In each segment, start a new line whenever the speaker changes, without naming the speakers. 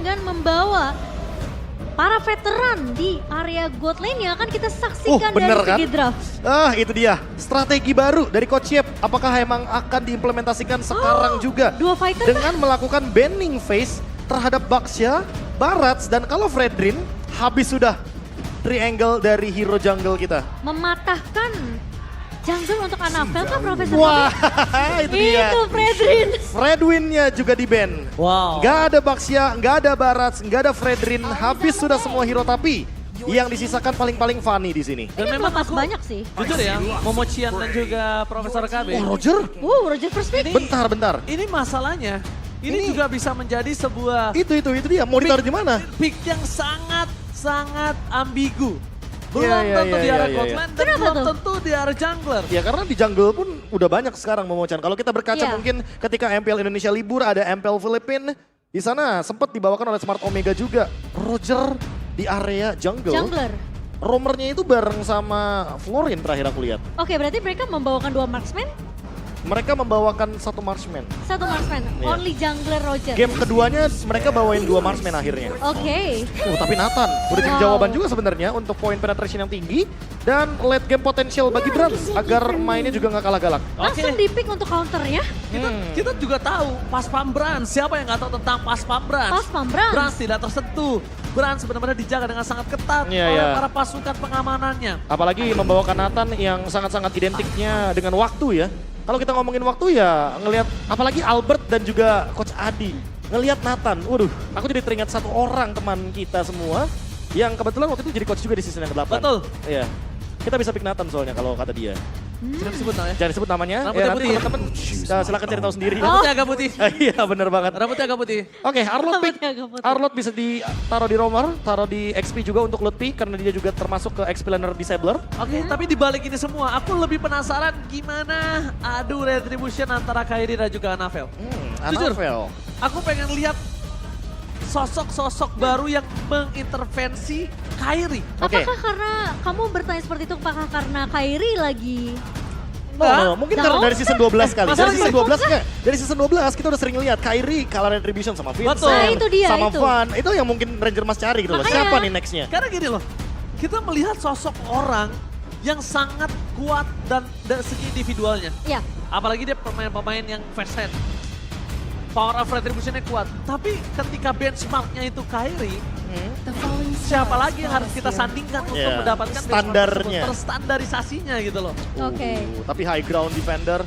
dengan membawa para veteran di area God lane-nya akan kita saksikan dari
bener kan?
segi draft.
Itu dia, strategi baru dari Coach Yep. Apakah emang akan diimplementasikan sekarang juga?
Dua fighter
Dengan melakukan banning phase terhadap Baxia, Barats, dan kalau Fredrin habis sudah triangle dari hero jungle kita.
mematahkan jungle untuk Annabelle kan Profesor
Wah,
Kobe?
itu dia.
Itu Fredrin.
Fredwin-nya juga di ban.
Wow.
Nggak ada Baxia, nggak ada Barats, nggak ada Fredrin. Habis sudah semua hero, tapi yang disisakan paling-paling funny di sini.
Dan
Ini
memang
pas
aku
banyak sih.
jujur ya, Momochian dan juga Profesor KB.
Roger?
Roger first pick.
Bentar.
Ini masalahnya, ini juga bisa menjadi sebuah
Itu dia. Mau ditaruh di mana?
pick yang sangat ambigu. Belum
Iya,
tentu di
iya,
arah
iya,
God
iya.
lane dan
Kenapa
belum
tuh?
tentu di arah jungler.
Ya karena di jungle pun udah banyak sekarang Momochan. Kalau kita berkaca
Iya.
mungkin ketika MPL Indonesia libur ada MPL Filipina. Di sana sempat dibawakan oleh Smart Omega juga. Roger di area jungle.
Jungler.
Roamernya itu bareng sama Florin terakhir aku lihat.
Oke, berarti mereka membawakan 2 marksman,
Mereka membawakan satu marksman.
1 marksman.
Iya.
Only jungler Roger.
Game keduanya mereka bawain 2 marksman akhirnya.
Oke.
Tapi Nathan udah jadi
Wow.
jawaban juga sebenarnya untuk point penetration yang tinggi dan late game potential bagi Brans agar mainnya juga nggak kalah galak.
Langsung di-pick untuk counternya.
Kita juga tahu pas pam Brans, siapa yang nggak tahu tentang pas pam Brans?
Pas pam Brans.
Brans tidak tersentuh. Brans benar-benar dijaga dengan sangat ketat
Iya,
oleh
iya.
para pasukan pengamanannya.
Apalagi membawakan Nathan yang sangat-sangat identiknya dengan waktu ya. Kalau kita ngomongin waktu ya ngelihat apalagi Albert dan juga Coach Adi. Ngelihat Nathan, waduh aku jadi teringat satu orang teman kita semua yang kebetulan waktu itu jadi coach juga di season yang ke-8.
Betul.
Iya. Kita bisa pick Nathan soalnya kalau kata dia.
Tidak disebut namanya.
Jangan disebut namanya.
Rambutnya
nanti
putih ya?
teman-teman silakan cari tahu sendiri.
Rambutnya agak putih.
Iya bener banget.
Rambutnya agak putih.
Oke, Arlot pick.
Rambutnya agak putih.
Arlot bisa ditaruh di roamer, taruh di XP juga untuk Lutfi karena dia juga termasuk ke XP laner disabler.
Oke, tapi di balik ini semua, aku lebih penasaran gimana adu retribution antara Kairi dan juga Annabelle. Jujur.
Annabelle.
Aku pengen lihat sosok-sosok baru yang mengintervensi Kairi.
Oke.
Apakah karena kamu bertanya seperti itu, apakah karena Kairi lagi
Mungkin karena dari season 12 kali.
Masa
Dari season
gitu?
12 enggak? Dari season 12 kita udah sering lihat Kairi kalah Retribution sama Vincent.
Betul. Nah,
itu dia,
sama
itu.
Van. Itu yang mungkin Ranger Mas cari gitu loh.
Makanya.
Siapa nih nextnya?
Karena gini loh, kita melihat sosok orang yang sangat kuat dan dari segi individualnya.
Ya,
Apalagi dia pemain-pemain yang fast hand. Power of Retribution-nya kuat. Tapi ketika benchmark-nya itu Kairi, siapa lagi yang harus kita sandingkan untuk
Yeah,
mendapatkan benchmark
standarnya.
tersebut, terstandarisasinya gitu loh.
oke.
Tapi high ground defender.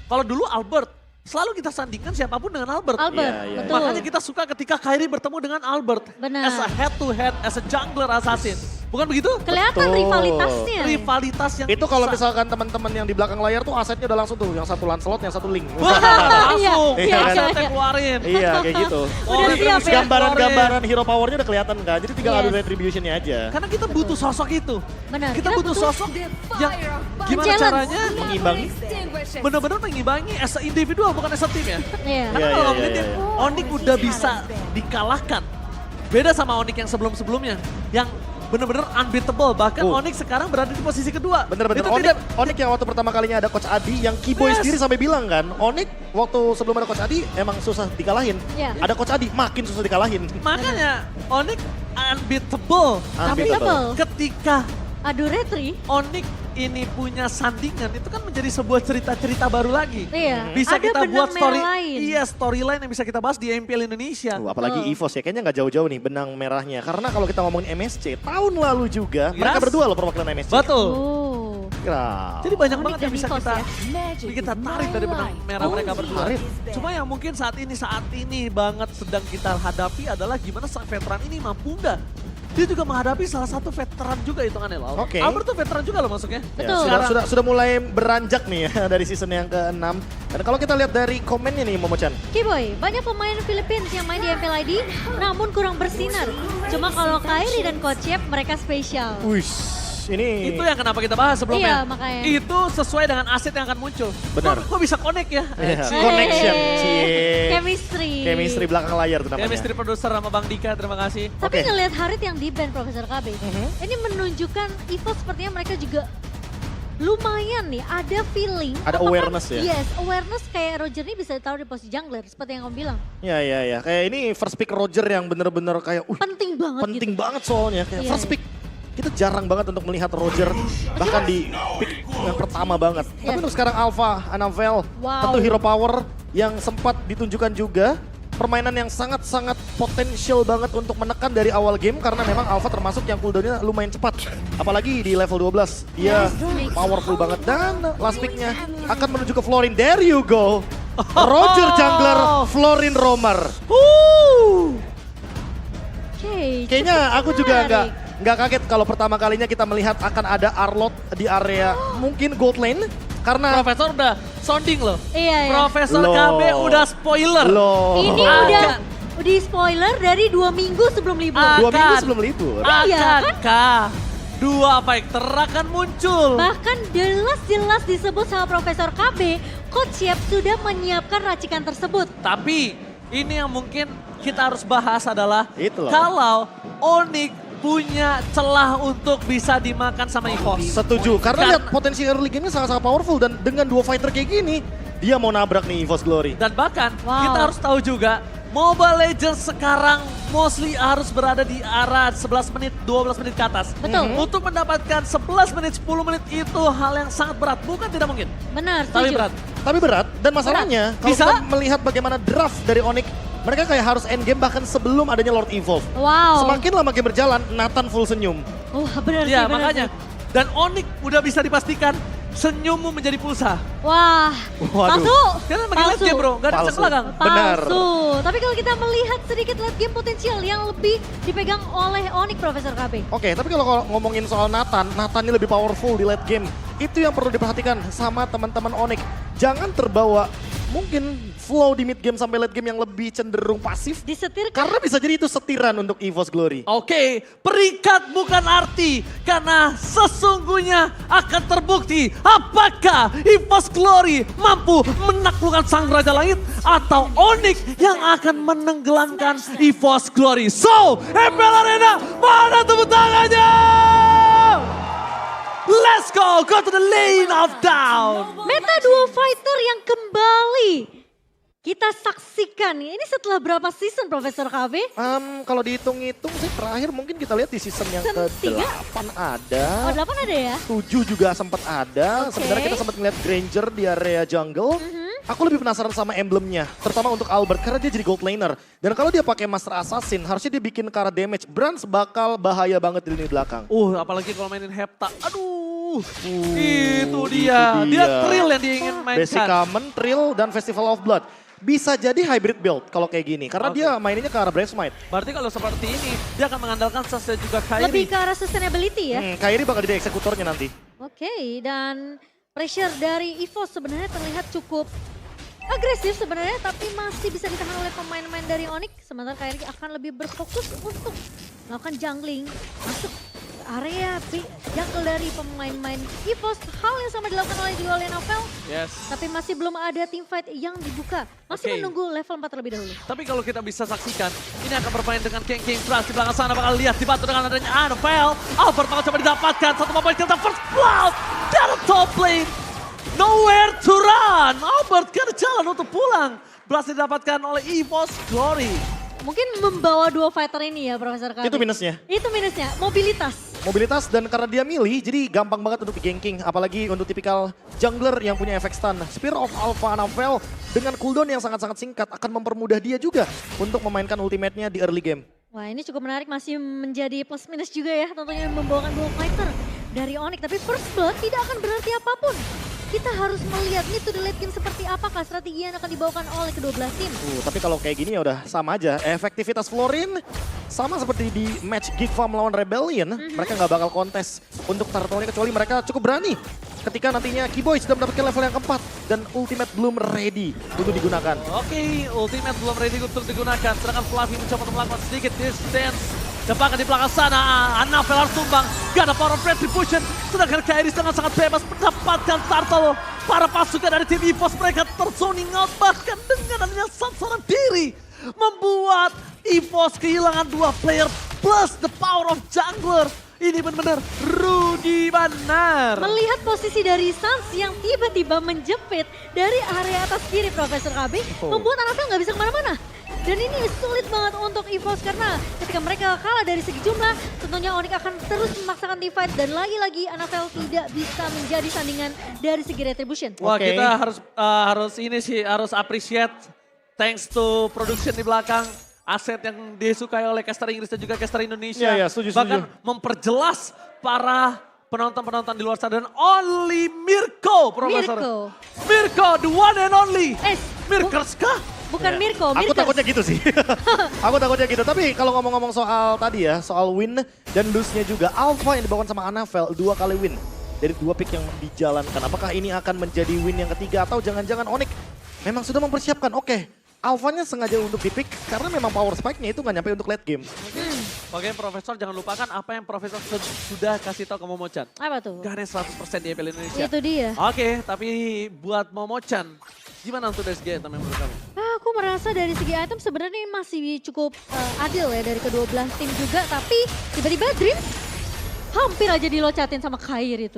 Kalau dulu Albert, selalu kita sandingkan siapapun dengan Albert.
Albert,
Iya, iya.
betul.
Makanya kita suka ketika Kairi bertemu dengan Albert.
Benar.
As a head to head, as a jungler assassin. Bukan begitu?
Kelihatan
Betul.
rivalitasnya.
Rivalitas yang
Itu kalau
bisa-
misalkan teman-teman yang di belakang layar tuh asetnya udah langsung tuh. Yang satu Lancelot, yang satu Link.
Wah, langsung
Iya, iya,
asetnya
iya.
keluarin.
Iya kayak gitu.
Udah siap ya?
Gambaran-gambaran hero powernya udah kelihatan kan. Jadi tinggal adu
Yes.
retributionnya aja.
Karena kita butuh sosok itu.
Benar.
Kita butuh sosok yang gimana
Challenge.
caranya
Mengimbangi.
benar-benar mengimbangi as a individual bukan as a team ya.
Iya.
Karena
Iya,
kalau
iya,
ngomongin
iya,
tim,
iya.
Onyx udah bisa dikalahkan. Beda sama Onyx yang sebelum-sebelumnya. Yang benar-benar unbeatable. Bahkan
Oh.
Onyx sekarang berada di posisi kedua.
Bener-bener
Itu
Onyx,
tidak
Onyx yang waktu pertama kalinya ada Coach Adi, yang Keyboy
Yes.
sendiri sampai bilang kan, Onyx waktu sebelum ada Coach Adi emang susah dikalahin.
Iya.
Ada Coach Adi makin susah dikalahin.
makanya Onyx unbeatable. Tapi
Unbeatable.
ketika
Adu retri.
Onyx ini punya sandingan itu kan menjadi sebuah cerita-cerita baru lagi.
Iya.
Bisa
Ada
kita
benang
buat story,
merah lain.
iya storyline yang bisa kita bahas di MPL Indonesia.
Apalagi
Betul.
EVOS ya, kayaknya nggak jauh-jauh nih benang merahnya. Karena kalau kita ngomongin MSC, tahun lalu juga
Yes.
mereka berdua loh perwakilan MSC.
Betul.
Oh.
Wow.
Jadi banyak
Onyx
banget yang
dan
bisa
Evos
kita
ya.
kita tarik dari benang merah mereka berdua.
tarik.
Cuma yang mungkin saat ini banget sedang kita hadapi adalah gimana sang veteran ini mampu nggak? Dia juga menghadapi salah satu veteran juga hitungannya loh.
Oke.
Albert tuh veteran juga loh masuknya.
Ya,
Betul.
sudah mulai beranjak nih ya dari season yang ke-6. Dan kalau kita lihat dari komennya nih Momo-chan.
Kiboy, banyak pemain Philippines yang main di MPL ID namun kurang bersinar. Cuma kalau Kairi dan Coach Yep mereka spesial.
Wish, ini
Itu yang kenapa kita bahas sebelumnya.
Iya, makanya.
Itu sesuai dengan aset yang akan muncul.
Benar.
Kok bisa connect ya?
Iya,
Cie.
connection.
Hey,
Cie.
Chemistry.
chemistry belakang layar tuh namanya.
Chemistry produser sama Bang Dika, terima kasih.
Tapi
Oke.
ngelihat Harit yang di band Profesor KB, ini menunjukkan EVOS sepertinya mereka juga lumayan nih ada feeling.
Ada awareness ya?
Yes, awareness kayak Roger ini bisa ditaruh di posisi jungler seperti yang kamu bilang.
Ya. Kayak ini first pick Roger yang bener-bener kayak
Penting banget
penting
gitu.
banget soalnya. Kayak
Iya,
first
iya.
pick. Kita jarang banget untuk melihat Roger bahkan di pick yang pertama banget.
Iya.
Tapi untuk sekarang Alpha, Anavel,
Wow.
tentu hero power yang sempat ditunjukkan juga. Permainan yang sangat-sangat potensial banget untuk menekan dari awal game karena memang Alpha termasuk yang cooldownnya lumayan cepat. Apalagi di level 12, dia powerful banget. Dan last picknya akan menuju ke Florin. There you go. Roger jungler, Florin roamer.
Oke,
Kayaknya aku
cukup
juga
menarik.
nggak kaget kalau pertama kalinya kita melihat akan ada Arlott di area mungkin gold lane. Karena
Profesor udah sounding loh.
Iya.
Profesor
Loh.
KB udah spoiler.
loh.
Ini udah di spoiler dari 2 minggu sebelum libur.
Ah.
2 minggu
akan.
sebelum libur.
Iya,
Akankah dua fighter akan muncul?
Bahkan jelas-jelas disebut sama Profesor KB, Coach Yep sudah menyiapkan racikan tersebut.
Tapi ini yang mungkin kita harus bahas adalah
Itu loh.
kalau Onyx punya celah untuk bisa dimakan sama EVOS.
Setuju, karena lihat potensi early game-nya sangat-sangat powerful dan dengan 2 fighter kayak gini, dia mau nabrak nih EVOS Glory.
Dan bahkan
Wow.
kita harus tahu juga Mobile Legends sekarang mostly harus berada di arah 11 menit, 12 menit ke atas.
Betul.
Untuk mendapatkan 11 menit, 10 menit itu hal yang sangat berat. Bukan tidak mungkin,
Benar,
tapi
setuju.
berat.
Tapi berat, dan masalahnya kalau
Bisa?
kita melihat bagaimana draft dari Onyx, mereka kayak harus endgame bahkan sebelum adanya Lord Evolve.
Wow.
Semakin lama game berjalan, Nathan full senyum.
Wah, benar sih,
Ya
benar
makanya.
sih.
Dan Onyx udah bisa dipastikan senyummu menjadi pulsa.
Wah,
Waduh.
palsu.
Karena makin late game bro, gak ada
Palsu.
cek belakang.
Benar.
Palsu. Tapi kalau kita melihat sedikit late game potensial yang lebih dipegang oleh Onyx Profesor KB.
Oke, tapi kalau ngomongin soal Nathan ini lebih powerful di late game. Itu yang perlu diperhatikan sama teman-teman Onyx. Jangan terbawa mungkin flow di mid game sampai late game yang lebih cenderung pasif.
Disetirkan.
Karena bisa jadi itu setiran untuk EVOS Glory.
Oke, perikat bukan arti karena sesungguhnya akan terbukti apakah EVOS Glory mampu menaklukkan sang Raja Langit atau Onyx yang akan menenggelamkan EVOS Glory. So, MPL Arena, mana tepuk tangannya? Let's go to the lane of down.
Meta duo fighter yang kembali kita saksikan. Ini setelah berapa season Profesor KB?
Kalau dihitung-hitung sih terakhir mungkin kita lihat di season yang
Season tiga?
ke-8 ada.
Oh 8 ada ya?
7 juga sempat ada.
Oke.
Sebenarnya kita sempat ngeliat Granger di area jungle. Aku lebih penasaran sama emblemnya, terutama untuk Albert karena dia jadi gold laner. Dan kalau dia pakai Master Assassin, harusnya dia bikin ke arah damage. Brans bakal bahaya banget di lini belakang.
Apalagi kalau mainin Hepta. Aduh, itu
itu
dia.
dia.
Dia thrill yang dia ingin
Basic
mainkan.
Common, Trill, dan Festival of Blood. Bisa jadi hybrid build kalau kayak gini. Karena
Oke.
dia maininnya ke arah Brave Smite.
Berarti kalau seperti ini, dia akan mengandalkan Sas dan juga
Lebih
Kairi.
ke arah sustainability ya?
Kairi bakal jadi eksekutornya nanti.
Oke, dan pressure dari EVOS sebenarnya terlihat cukup agresif sebenarnya, tapi masih bisa ditahan oleh pemain-pemain dari Onyx. Sementara Kairi akan lebih berfokus untuk melakukan jungling, masuk ke area jungle dari pemain-pemain EVOS. Hal yang sama dilakukan oleh juga oleh Novel,
Yes.
tapi masih belum ada teamfight yang dibuka. Masih
Oke.
menunggu level 4 terlebih dahulu.
Tapi kalau kita bisa saksikan, ini akan bermain dengan King Flash di belakang sana. Bakal lihat dibantu dengan adanya Anavel. Albert bakal coba didapatkan. Satu mobil kita first blood dari top lane. Nowhere to run. Albert kan jalan untuk pulang. Berhasil didapatkan oleh EVOS Glory.
Mungkin membawa dua fighter ini ya Profesor KB.
Itu minusnya.
Itu minusnya, mobilitas.
Mobilitas dan karena dia milih, jadi gampang banget untuk di-ganking. Apalagi untuk tipikal jungler yang punya efek stun. Spear of Alpha Anavel dengan cooldown yang sangat-sangat singkat akan mempermudah dia juga untuk memainkan ultimate-nya di early game.
Wah ini cukup menarik, masih menjadi plus minus juga ya tentunya membawakan dua fighter dari Onyx. Tapi first blood tidak akan berarti apapun. Kita harus melihat nih to the late game seperti apakah strategi yang akan dibawakan oleh kedua belah tim.
Tapi kalau kayak gini ya udah sama aja. Efektivitas Florin sama seperti di match Geek Farm lawan Rebellion. Mereka nggak bakal kontes untuk turtle-nya kecuali mereka cukup berani. Ketika nantinya Keyboy sudah mendapatkan level yang keempat dan ultimate belum ready untuk digunakan.
Oke, ultimate belum ready untuk digunakan. Sedangkan Fluffy mencoba untuk melakukan sedikit distance. Depan di belakang sana, Anavel harus tumbang. Gak ada power of retribution. Sedangkan Kairi sangat bebas mendapatkan turtle. Para pasukan dari tim EVOS mereka terzoning out. Bahkan dengan adanya sasaran diri. Membuat EVOS kehilangan dua player plus the power of jungler. Ini benar-benar rugi benar.
Melihat posisi dari Suns yang tiba-tiba menjepit dari area atas kiri Profesor KB, membuat Anafel nggak bisa kemana-mana. Dan ini sulit banget untuk EVOS karena ketika mereka kalah dari segi jumlah, tentunya Onyx akan terus memaksakan divide dan lagi-lagi Anafel tidak bisa menjadi tandingan dari segi retribution.
Wah,
Oke.
kita harus appreciate thanks to production di belakang. Aset yang disukai oleh caster Inggris dan juga caster Indonesia.
Iya, setuju,
Bahkan memperjelas para penonton-penonton di luar sana. Dan only Mirko, Profesor. Mirko, the one and only. Mirkers kah?
Bukan
Ya,
Mirko,
Aku
Mirkers.
takutnya gitu sih. Aku takutnya gitu. Tapi kalau ngomong-ngomong soal tadi ya, soal win dan lose-nya juga. Alpha yang dibawakan sama Anafel 2 kali win. Dari 2 pick yang dijalankan. Apakah ini akan menjadi win yang ketiga atau jangan-jangan Onyx memang sudah mempersiapkan. Oke, Alphanya sengaja untuk dipick karena memang power spike-nya itu nggak nyampe untuk late game.
Oke, Profesor jangan lupakan apa yang Profesor sudah kasih tahu ke Momochan.
Apa tuh?
Gak ada 100% di EPL Indonesia.
Itu dia.
Oke, tapi buat Momochan, gimana untuk dari segi item yang menurut kamu?
Aku merasa dari segi item sebenarnya ini masih cukup adil ya dari kedua belah tim juga. Tapi tiba-tiba Dream hampir aja dilocatin sama Kair itu.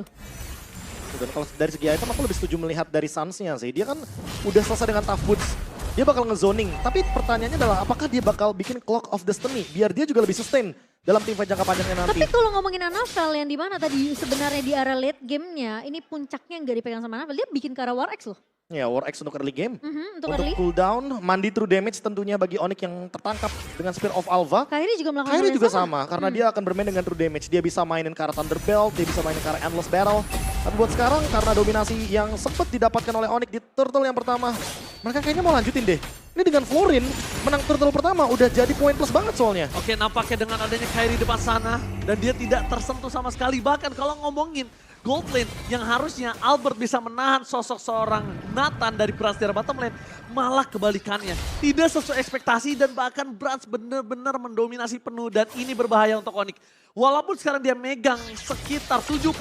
Dan kalau dari segi item aku lebih setuju melihat dari Suns-nya sih. Dia kan udah selesai dengan tough boots. Dia bakal ngezoning. Tapi pertanyaannya adalah apakah dia bakal bikin Clock of Destiny biar dia juga lebih sustain dalam tim fight jangka panjangnya nanti.
Tapi kalau ngomongin Anafel yang di mana tadi sebenarnya di area late game-nya, ini puncaknya nggak dipegang sama Anafel. Dia bikin ke arah War X loh.
Ya, War X untuk early game.
Untuk
Untuk
early.
cooldown, mandi true damage tentunya bagi Onyx yang tertangkap dengan Spear of Alva.
Kairi juga melakukan
Kairi
hal yang
juga sama, karena dia akan bermain dengan true damage. Dia bisa mainin ke arah Thunder Belt, dia bisa mainin ke arah Endless Battle. Tapi buat sekarang, karena dominasi yang sempat didapatkan oleh Onyx di turtle yang pertama, mereka kayaknya mau lanjutin deh. Ini dengan Florin, menang turtle pertama udah jadi poin plus banget soalnya.
Oke, nampaknya dengan adanya Kairi depan sana dan dia tidak tersentuh sama sekali. Bahkan kalau ngomongin gold lane yang harusnya Albert bisa menahan sosok seorang Nathan dari Brans di bottom lane, malah kebalikannya. Tidak sesuai ekspektasi dan bahkan Brans benar-benar mendominasi penuh dan ini berbahaya untuk Onyx. Walaupun sekarang dia megang sekitar 72%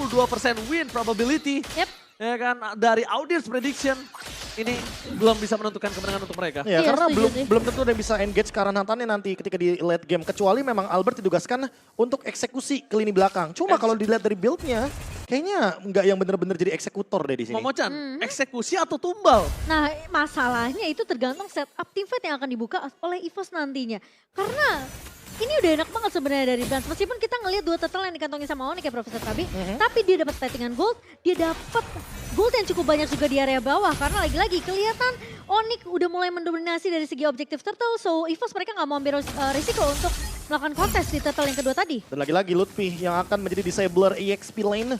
win probability,
Yep.
ya kan, dari audience prediction, ini belum bisa menentukan kemenangan untuk mereka.
Ya,
Iya,
karena
setuju
belum
sih.
belum tentu ada yang bisa engage ke arah Nathannya nanti ketika di late game. Kecuali memang Albert ditugaskan untuk eksekusi ke lini belakang. Cuma kalau dilihat dari build-nya, kayaknya nggak yang bener-bener jadi eksekutor deh di sini.
Momochan, eksekusi atau tumbal?
Nah, masalahnya itu tergantung setup team fight yang akan dibuka oleh EVOS nantinya. Karena ini udah enak banget sebenarnya dari Brans. Meskipun kita ngelihat 2 turtle yang dikantongi sama Onyx ya Profesor Kabi. Tapi dia dapat platingan gold, dia dapat gold yang cukup banyak juga di area bawah. Karena lagi-lagi kelihatan Onyx udah mulai mendominasi dari segi objektif turtle. So EVOS mereka nggak mau ambil risiko untuk melakukan kontes di turtle yang kedua tadi.
Dan lagi-lagi Lutfi yang akan menjadi disabler EXP lane.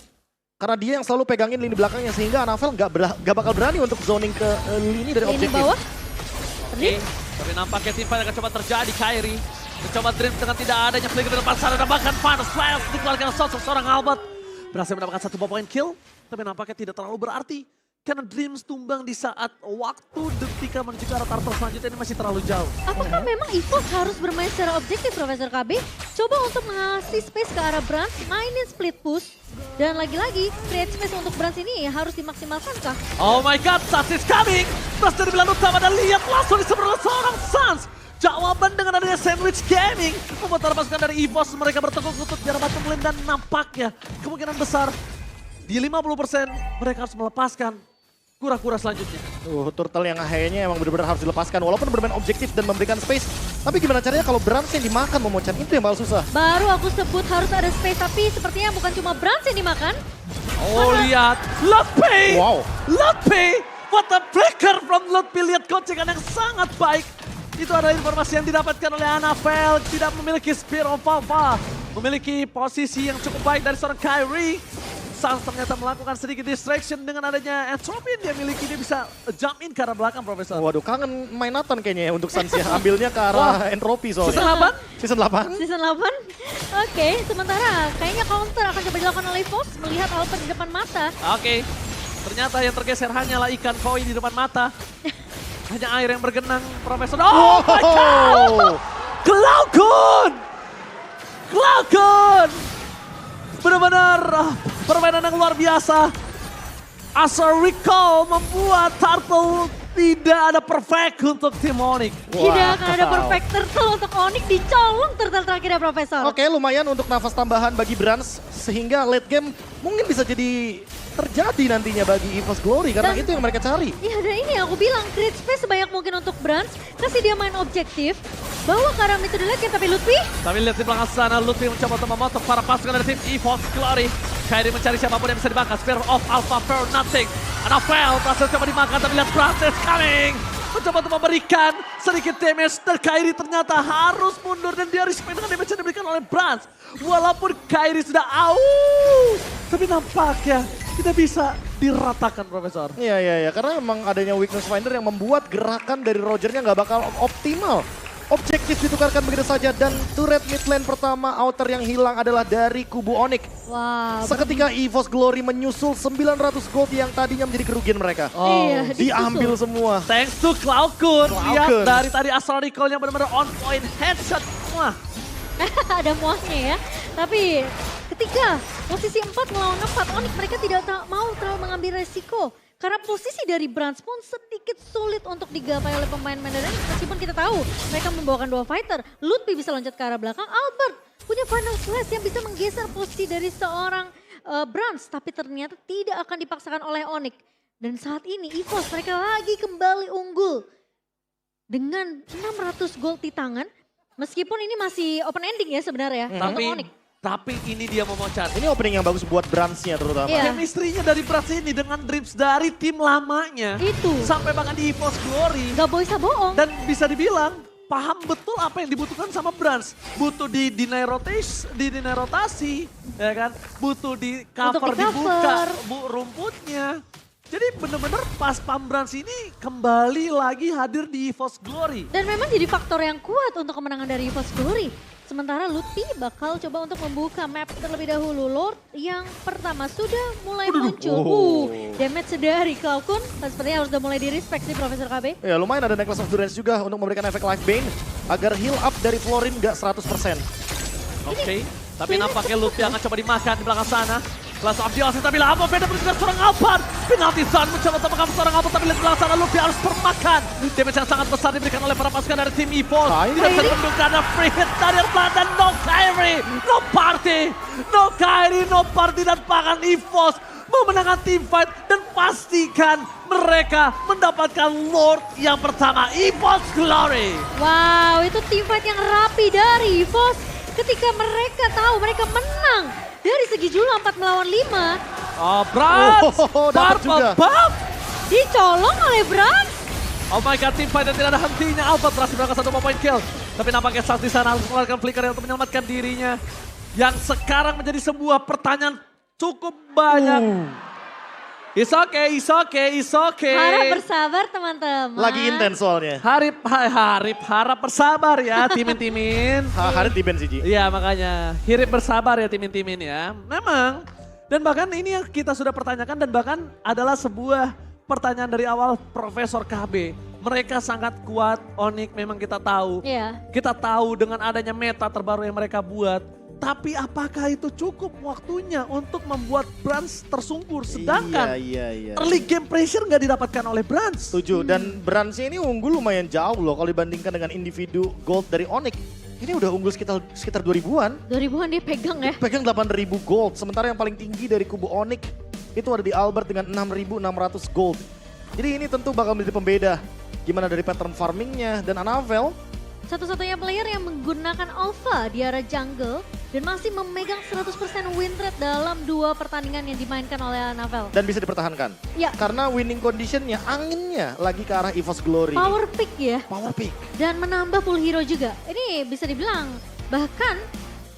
Karena dia yang selalu pegangin lini belakangnya sehingga Anafel nggak bakal berani untuk zoning ke lini dari
Ini
objektif.
bawah.
Oke, tapi nampaknya tim fight akan coba terjadi. Kairi mencoba dream dengan tidak adanya flicker di depan sana dan bahkan final flash dikeluarkan sosok seorang Albert. Berhasil mendapatkan 1 poin kill, tapi nampaknya tidak terlalu berarti. Karena Dreams tumbang di saat waktu detik menuju ke arah turtle selanjutnya ini masih terlalu jauh.
Apakah memang EVOS harus bermain secara objektif Profesor KB? Coba untuk mengasih space ke arah Brans, mainin split push. Dan lagi-lagi create space untuk Brans ini harus dimaksimalkan kah?
Oh my god, Suns is coming! Terus dari bilang utama dan lihat langsung diseberang seorang Suns. Jawaban dengan adanya sandwich gaming membuat pasukan dari EVOS mereka bertekuk lutut di arah bottom lane dan nampaknya kemungkinan besar di 50% mereka harus melepaskan kura-kura selanjutnya.
Turtle yang akhirnya emang benar-benar harus dilepaskan walaupun bermain objektif dan memberikan space. Tapi gimana caranya kalau Brans yang dimakan Momochan itu yang paling susah.
Baru aku sebut harus ada space, tapi sepertinya bukan cuma Brans yang dimakan.
Oh lihat, Lutfi!
Wow.
Lutfi! What a breaker from Lutfi, lihat gocekan yang sangat baik. Itu adalah informasi yang didapatkan oleh Anafel, tidak memiliki Spear of Alpha. Memiliki posisi yang cukup baik dari seorang Kairi. Suns ternyata melakukan sedikit distraction dengan adanya entropy yang dia miliki. Dia bisa jump in ke arah belakang, Profesor.
Waduh, kangen main Nathan kayaknya ya untuk Suns ya. Ambilnya ke arah entropy soalnya.
Season 8?
Season 8?
Season 8. Oke, sementara kayaknya counter akan coba dilakukan oleh EVOS melihat Albert di depan mata.
Oke, ternyata yang tergeser hanyalah ikan koi di depan mata. Hanya air yang bergenang, Profesor. Oh my god! Cloudgun! Cloudgun! Benar-benar permainan yang luar biasa. Asar Recall membuat Turtle Tidak ada perfect untuk tim Onyx.
Tidak akan ada perfect turtle untuk Onyx, dicolong turtle terakhirnya Profesor.
Oke, lumayan untuk nafas tambahan bagi Brans sehingga late game mungkin bisa jadi terjadi nantinya bagi EVOS Glory karena
Dan-
itu yang mereka cari.
Iya, dan ini aku bilang create space sebanyak mungkin untuk Brans, kasih dia main objektif, bawa ke arah metode lagi, tapi Lutfi
Tapi lihat di belakang sana, Lutfi mencoba untuk memotong para pasukan dari tim EVOS Glory. Kairi mencari siapapun yang bisa dimakan. Spear of Alpha for nothing. Anavel berhasil coba dimakan, tapi lihat Brans is coming. Mencoba untuk memberikan sedikit damage dan Kairi ternyata harus mundur dan dia respect dengan damage yang diberikan oleh Brans. Walaupun Kairi sudah aus, tapi nampaknya tidak bisa diratakan Profesor.
Iya, karena memang adanya weakness finder yang membuat gerakan dari Rogernya nggak bakal optimal. Objektif ditukarkan begitu saja dan turret mid lane pertama outer yang hilang adalah dari kubu Onyx.
wow.
Seketika EVOS Glory menyusul 900 gold yang tadinya menjadi kerugian mereka.
Iya,
Diambil semua.
Thanks to Cloudkun. Lihat
Cloudkun.
dari tadi Astral Recall-nya benar-benar on point. Headshot semua.
ada muasnya ya. Tapi ketika posisi 4 melawan 4, Onyx mereka tidak mau terlalu mengambil resiko. Karena posisi dari Brans pun sedikit sulit untuk digapai oleh pemain Mandarin. Meskipun kita tahu mereka membawakan 2 fighter. Lutfi bisa loncat ke arah belakang. Albert punya final slash yang bisa menggeser posisi dari seorang Brans. Tapi ternyata tidak akan dipaksakan oleh Onyx. Dan saat ini EVOS mereka lagi kembali unggul. Dengan 600 gold di tangan. Meskipun ini masih open ending ya sebenarnya untuk Onyx.
Tapi ini dia memocat.
Ini opening yang bagus buat Bransnya terutama.
Iya.
Chemistry-nya dari Brans ini dengan drips dari tim lamanya.
Itu.
Sampai bahkan di EVOS Glory.
Gak bisa bohong.
Dan bisa dibilang paham betul apa yang dibutuhkan sama Brans. Butuh deny rotasi, ya kan? Butuh di cover,
Untuk
dibuka
di-cover.
rumputnya. Jadi bener-bener pas Pam Brans ini kembali lagi hadir di EVOS Glory.
Dan memang jadi faktor yang kuat untuk kemenangan dari EVOS Glory. Sementara Lutfi bakal coba untuk membuka map terlebih dahulu. Lord yang pertama sudah mulai muncul. Damage dari Cloudkun sepertinya harus udah mulai di-respect sih Profesor KB.
Ya lumayan ada Necklace of Durance juga untuk memberikan efek Life Bane agar heal up dari Florin gak 100%.
Oke, tapi nampaknya Lutfi akan coba dimakan di belakang sana. Kelas of Dios, tapi lama beda berjuga seorang Alphard. Penalti Zone mencoba untuk mengambil seorang Alphard, tapi lihat di belakang sana Lutfi harus termakan. Damage yang sangat besar diberikan oleh para pasukan dari tim EVOS. Tidak bisa dibendung karena free hit dari Arplan dan no Kairi, no party. No Kairi, no party dan bahkan EVOS memenangkan team fight dan pastikan mereka mendapatkan Lord yang pertama, EVOS Glory.
Wow, itu teamfight yang rapi dari EVOS. Ketika mereka tahu mereka menang dari segi jumlah 4 melawan 5.
Oh, Brans,
dapat juga.
Bam.
Dicolong oleh Brans.
Oh my god, team fight dan tidak ada hentinya. Alphard berhasil berangkat 1 point kill. Tapi nampaknya saat di sana harus mengeluarkan flicker untuk menyelamatkan dirinya. Yang sekarang menjadi sebuah pertanyaan cukup banyak. It's okay.
Harap bersabar teman-teman.
Lagi intens soalnya.
Harap bersabar ya timin-timin.
Harit di Ben sih, Ji.
Iya makanya, hirip bersabar ya timin-timin ya. Memang, dan bahkan ini yang kita sudah pertanyakan dan bahkan adalah sebuah pertanyaan dari awal Profesor KB. Mereka sangat kuat, Onyx memang kita tahu.
Iya.
Kita tahu dengan adanya meta terbaru yang mereka buat. Tapi apakah itu cukup waktunya untuk membuat Brans tersungkur? Sedangkan
Iya.
early game pressure nggak didapatkan oleh Brans.
Setuju, dan Bransnya ini unggul lumayan jauh loh kalau dibandingkan dengan individu gold dari Onyx. Ini udah unggul sekitar 2000-an.
2000-an dia pegang ya.
Pegang 8.000 gold, sementara yang paling tinggi dari kubu Onyx itu ada di Albert dengan 6.600 gold. Jadi ini tentu bakal menjadi pembeda. Gimana dari pattern farmingnya, dan Anavel
Satu-satunya player yang menggunakan Alpha di area jungle dan masih memegang 100% win rate dalam 2 pertandingan yang dimainkan oleh Anavel.
dan bisa dipertahankan.
Ya,
Karena winning conditionnya, anginnya lagi ke arah EVOS Glory.
power pick ya.
Power pick.
Dan menambah full hero juga. Ini bisa dibilang bahkan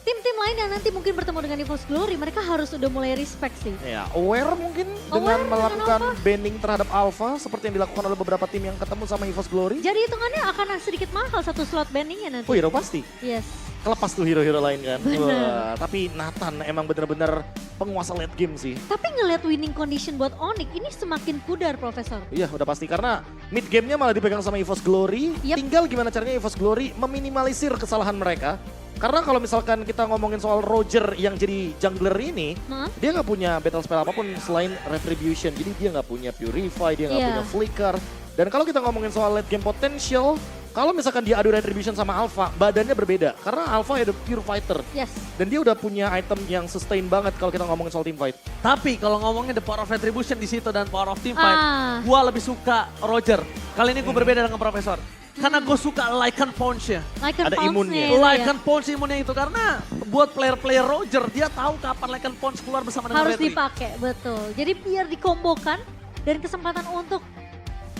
tim-tim lain yang nanti mungkin bertemu dengan EVOS Glory, mereka harus udah mulai respect sih.
Ya, aware mungkin dengan
Aware dengan
melakukan
Alpha.
banning terhadap Alpha seperti yang dilakukan oleh beberapa tim yang ketemu sama EVOS Glory.
Jadi hitungannya akan sedikit mahal satu slot banningnya nanti.
Oh, hero pasti.
Yes.
Kelepas tuh hero-hero lain kan.
Bener.
Wah, tapi Nathan emang bener-bener penguasa late game sih.
Tapi ngeliat winning condition buat Onyx ini semakin pudar Profesor.
Iya udah pasti karena mid gamenya malah dipegang sama EVOS Glory.
Yep.
Tinggal gimana caranya EVOS Glory meminimalisir kesalahan mereka. Karena kalau misalkan kita ngomongin soal Roger yang jadi jungler ini,
Hah?
dia nggak punya battle spell apapun selain Retribution. Jadi dia nggak punya Purify, dia nggak
Iya.
punya Flicker. Dan kalau kita ngomongin soal late game potential, kalau misalkan dia adu Retribution sama Alpha, badannya berbeda. Karena Alpha ada pure fighter.
Yes.
Dan dia udah punya item yang sustain banget kalau kita ngomongin soal team fight.
Tapi kalau ngomongin the power of retribution di situ dan power of team fight,
Ah.
gua lebih suka Roger. Kali ini gue berbeda dengan Profesor. Karena gue suka Lycan Punch-nya.
Lycan
Ada
Pounce
imunnya.
nih, itu ya.
Lycan Punch imunnya itu karena buat player-player Roger, dia tahu kapan Lycan Punch keluar bersama dengan
Harus
Retri.
dipakai, betul. Jadi biar dikombokan dan kesempatan untuk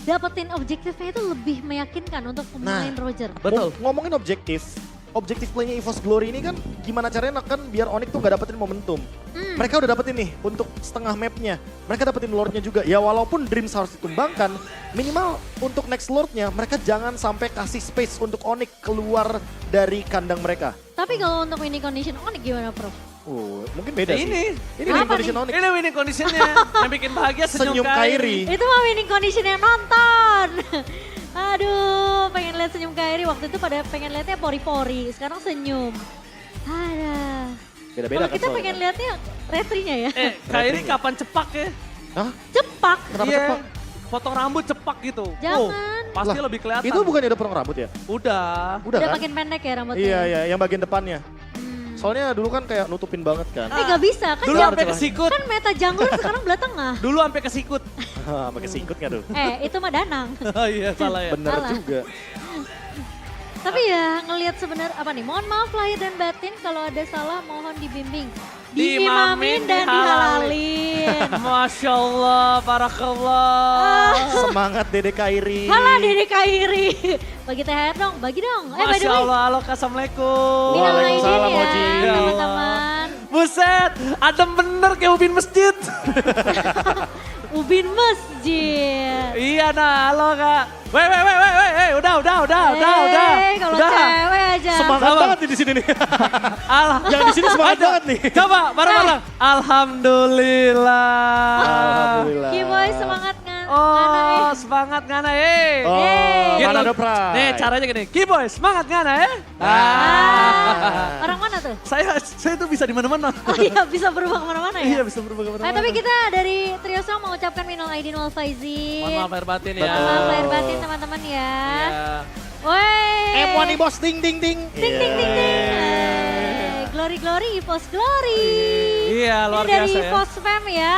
dapetin objektifnya itu lebih meyakinkan untuk pemain Roger.
Betul.
Ngomongin objektif playnya EVOS Glory ini kan gimana caranya kan biar Onyx tuh gak dapetin momentum. Mereka udah dapetin nih untuk setengah mapnya. Mereka dapetin lordnya juga. Ya walaupun Dreams harus ditumbangkan, minimal untuk next lordnya mereka jangan sampai kasih space untuk Onyx keluar dari kandang mereka.
Tapi kalau untuk winning condition Onyx gimana, Prof?
Mungkin beda sih.
Ini
winning
Apa
condition Onyx.
Ini winning conditionnya yang bikin bahagia
Senyum Kairi.
Itu mah winning condition yang nonton. Aduh, pengen lihat senyum Kairi. Waktu itu pada pengen lihatnya pori-pori, sekarang senyum. Ada.
Beda-beda
Kalau
kan
kita
soalnya.
pengen lihatnya retrinya ya.
Kairi kapan cepak ya?
Hah?
Cepak.
Kenapa
Iya,
cepak?
potong rambut cepak gitu.
Jangan.
Pasti
Lah,
lebih kelihatan.
Itu bukannya udah potong rambut ya?
Udah.
Udah
Udah
kan?
makin pendek ya rambutnya.
Iya, iya, yang bagian depannya.
Hmm.
Soalnya dulu kan kayak nutupin banget kan.
Gak bisa kan
Dulu
jam-
sampai kesikut.
kan meta jungler sekarang belah tengah.
Dulu sampai kesikut.
Pakai singkut nggak tuh?
Itu mah Danang.
Oh iya salah ya.
Bener
Salah.
juga.
Tapi ya ngelihat sebenarnya apa nih? Mohon maaf lahir dan batin kalau ada salah mohon dibimbing. Diimamin dan dihalalin.
Masya Allah, barakallah.
Semangat Dede Kairi.
Halah Dede Kairi. Bagi THR dong, bagi dong. By the
Masya
way,
Allah, halo assalamualaikum.
minal aidin
Waalaikumsalam,
ya
Oji.
teman-teman.
Buset, adem bener kayak ubin masjid.
Ubin Masjid.
Iya nah, halo kak. Weh, udah.
Kalau
Udah.
cewek aja.
Semangat
Sabar.
banget nih di sini nih.
Allah.
Yang di sini semangat
Ada.
banget nih.
Coba bareng-bareng. Alhamdulillah.
Alhamdulillah.
Kiboy semangat nggak?
Oh, semangat ngana
Oh,
Yeay.
mana ada Prai.
Nih caranya gini, Kiboy semangat ngana
Orang mana tuh?
Saya tuh bisa di mana-mana.
Oh iya bisa berubah kemana-mana ya?
Iya bisa berubah kemana-mana.
Tapi kita dari Trio Song mau ucapkan minal aidin wal faizin.
Mohon maaf lahir batin ya.
Betul.
Maaf lahir batin teman-teman ya.
Iya.
Woi.
M1 nih bos, ding ding ding.
Ting ting ting ting. Glory glory, EVOS glory.
Iya, luar
Ini dari
biasa ya.
EVOS fam ya.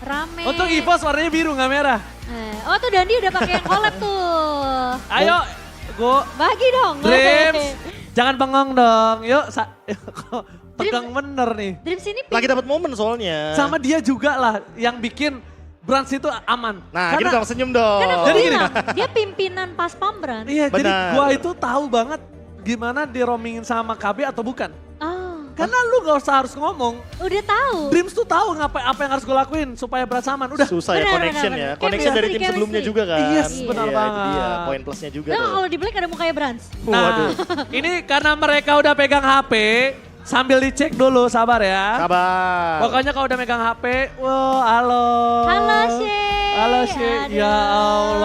Rame.
Untuk EVOS warnanya biru nggak merah.
Oh tuh Dandi udah pakai yang collab tuh.
Ayo, go.
Bagi dong.
Dreams, jangan bengong dong. Yuk, tegang
Dreams.
bener nih.
Dreams ini
Lagi dapat momen soalnya.
Sama dia juga lah yang bikin Brands itu aman.
Nah, gitu dong, senyum dong.
kan aku
Jadi gini.
bilang dia pimpinan pas pambrand.
Iya, jadi
Benar.
gua itu tahu banget gimana di roamingin sama KB atau bukan.
Oh,
Karena lu gak usah harus ngomong.
udah tahu.
Dreams tuh tahu apa yang harus gue lakuin supaya Brands aman. Udah.
Susah ya
Benar,
connection
benar,
ya.
benar.
Connection dari tim
Chemistry,
sebelumnya
chemistry.
juga kan.
Yes,
Iya.
benar
Iya, itu
banget.
dia. Poin plusnya juga
Nah,
tuh.
kalau di Black ada mukanya Brands.
Nah,
Waduh.
ini karena mereka udah pegang HP, sambil dicek dulu, sabar ya.
Sabar.
Pokoknya kalau udah megang HP, wow, halo.
Halo Shay.
Halo Shay,
Aduh.
ya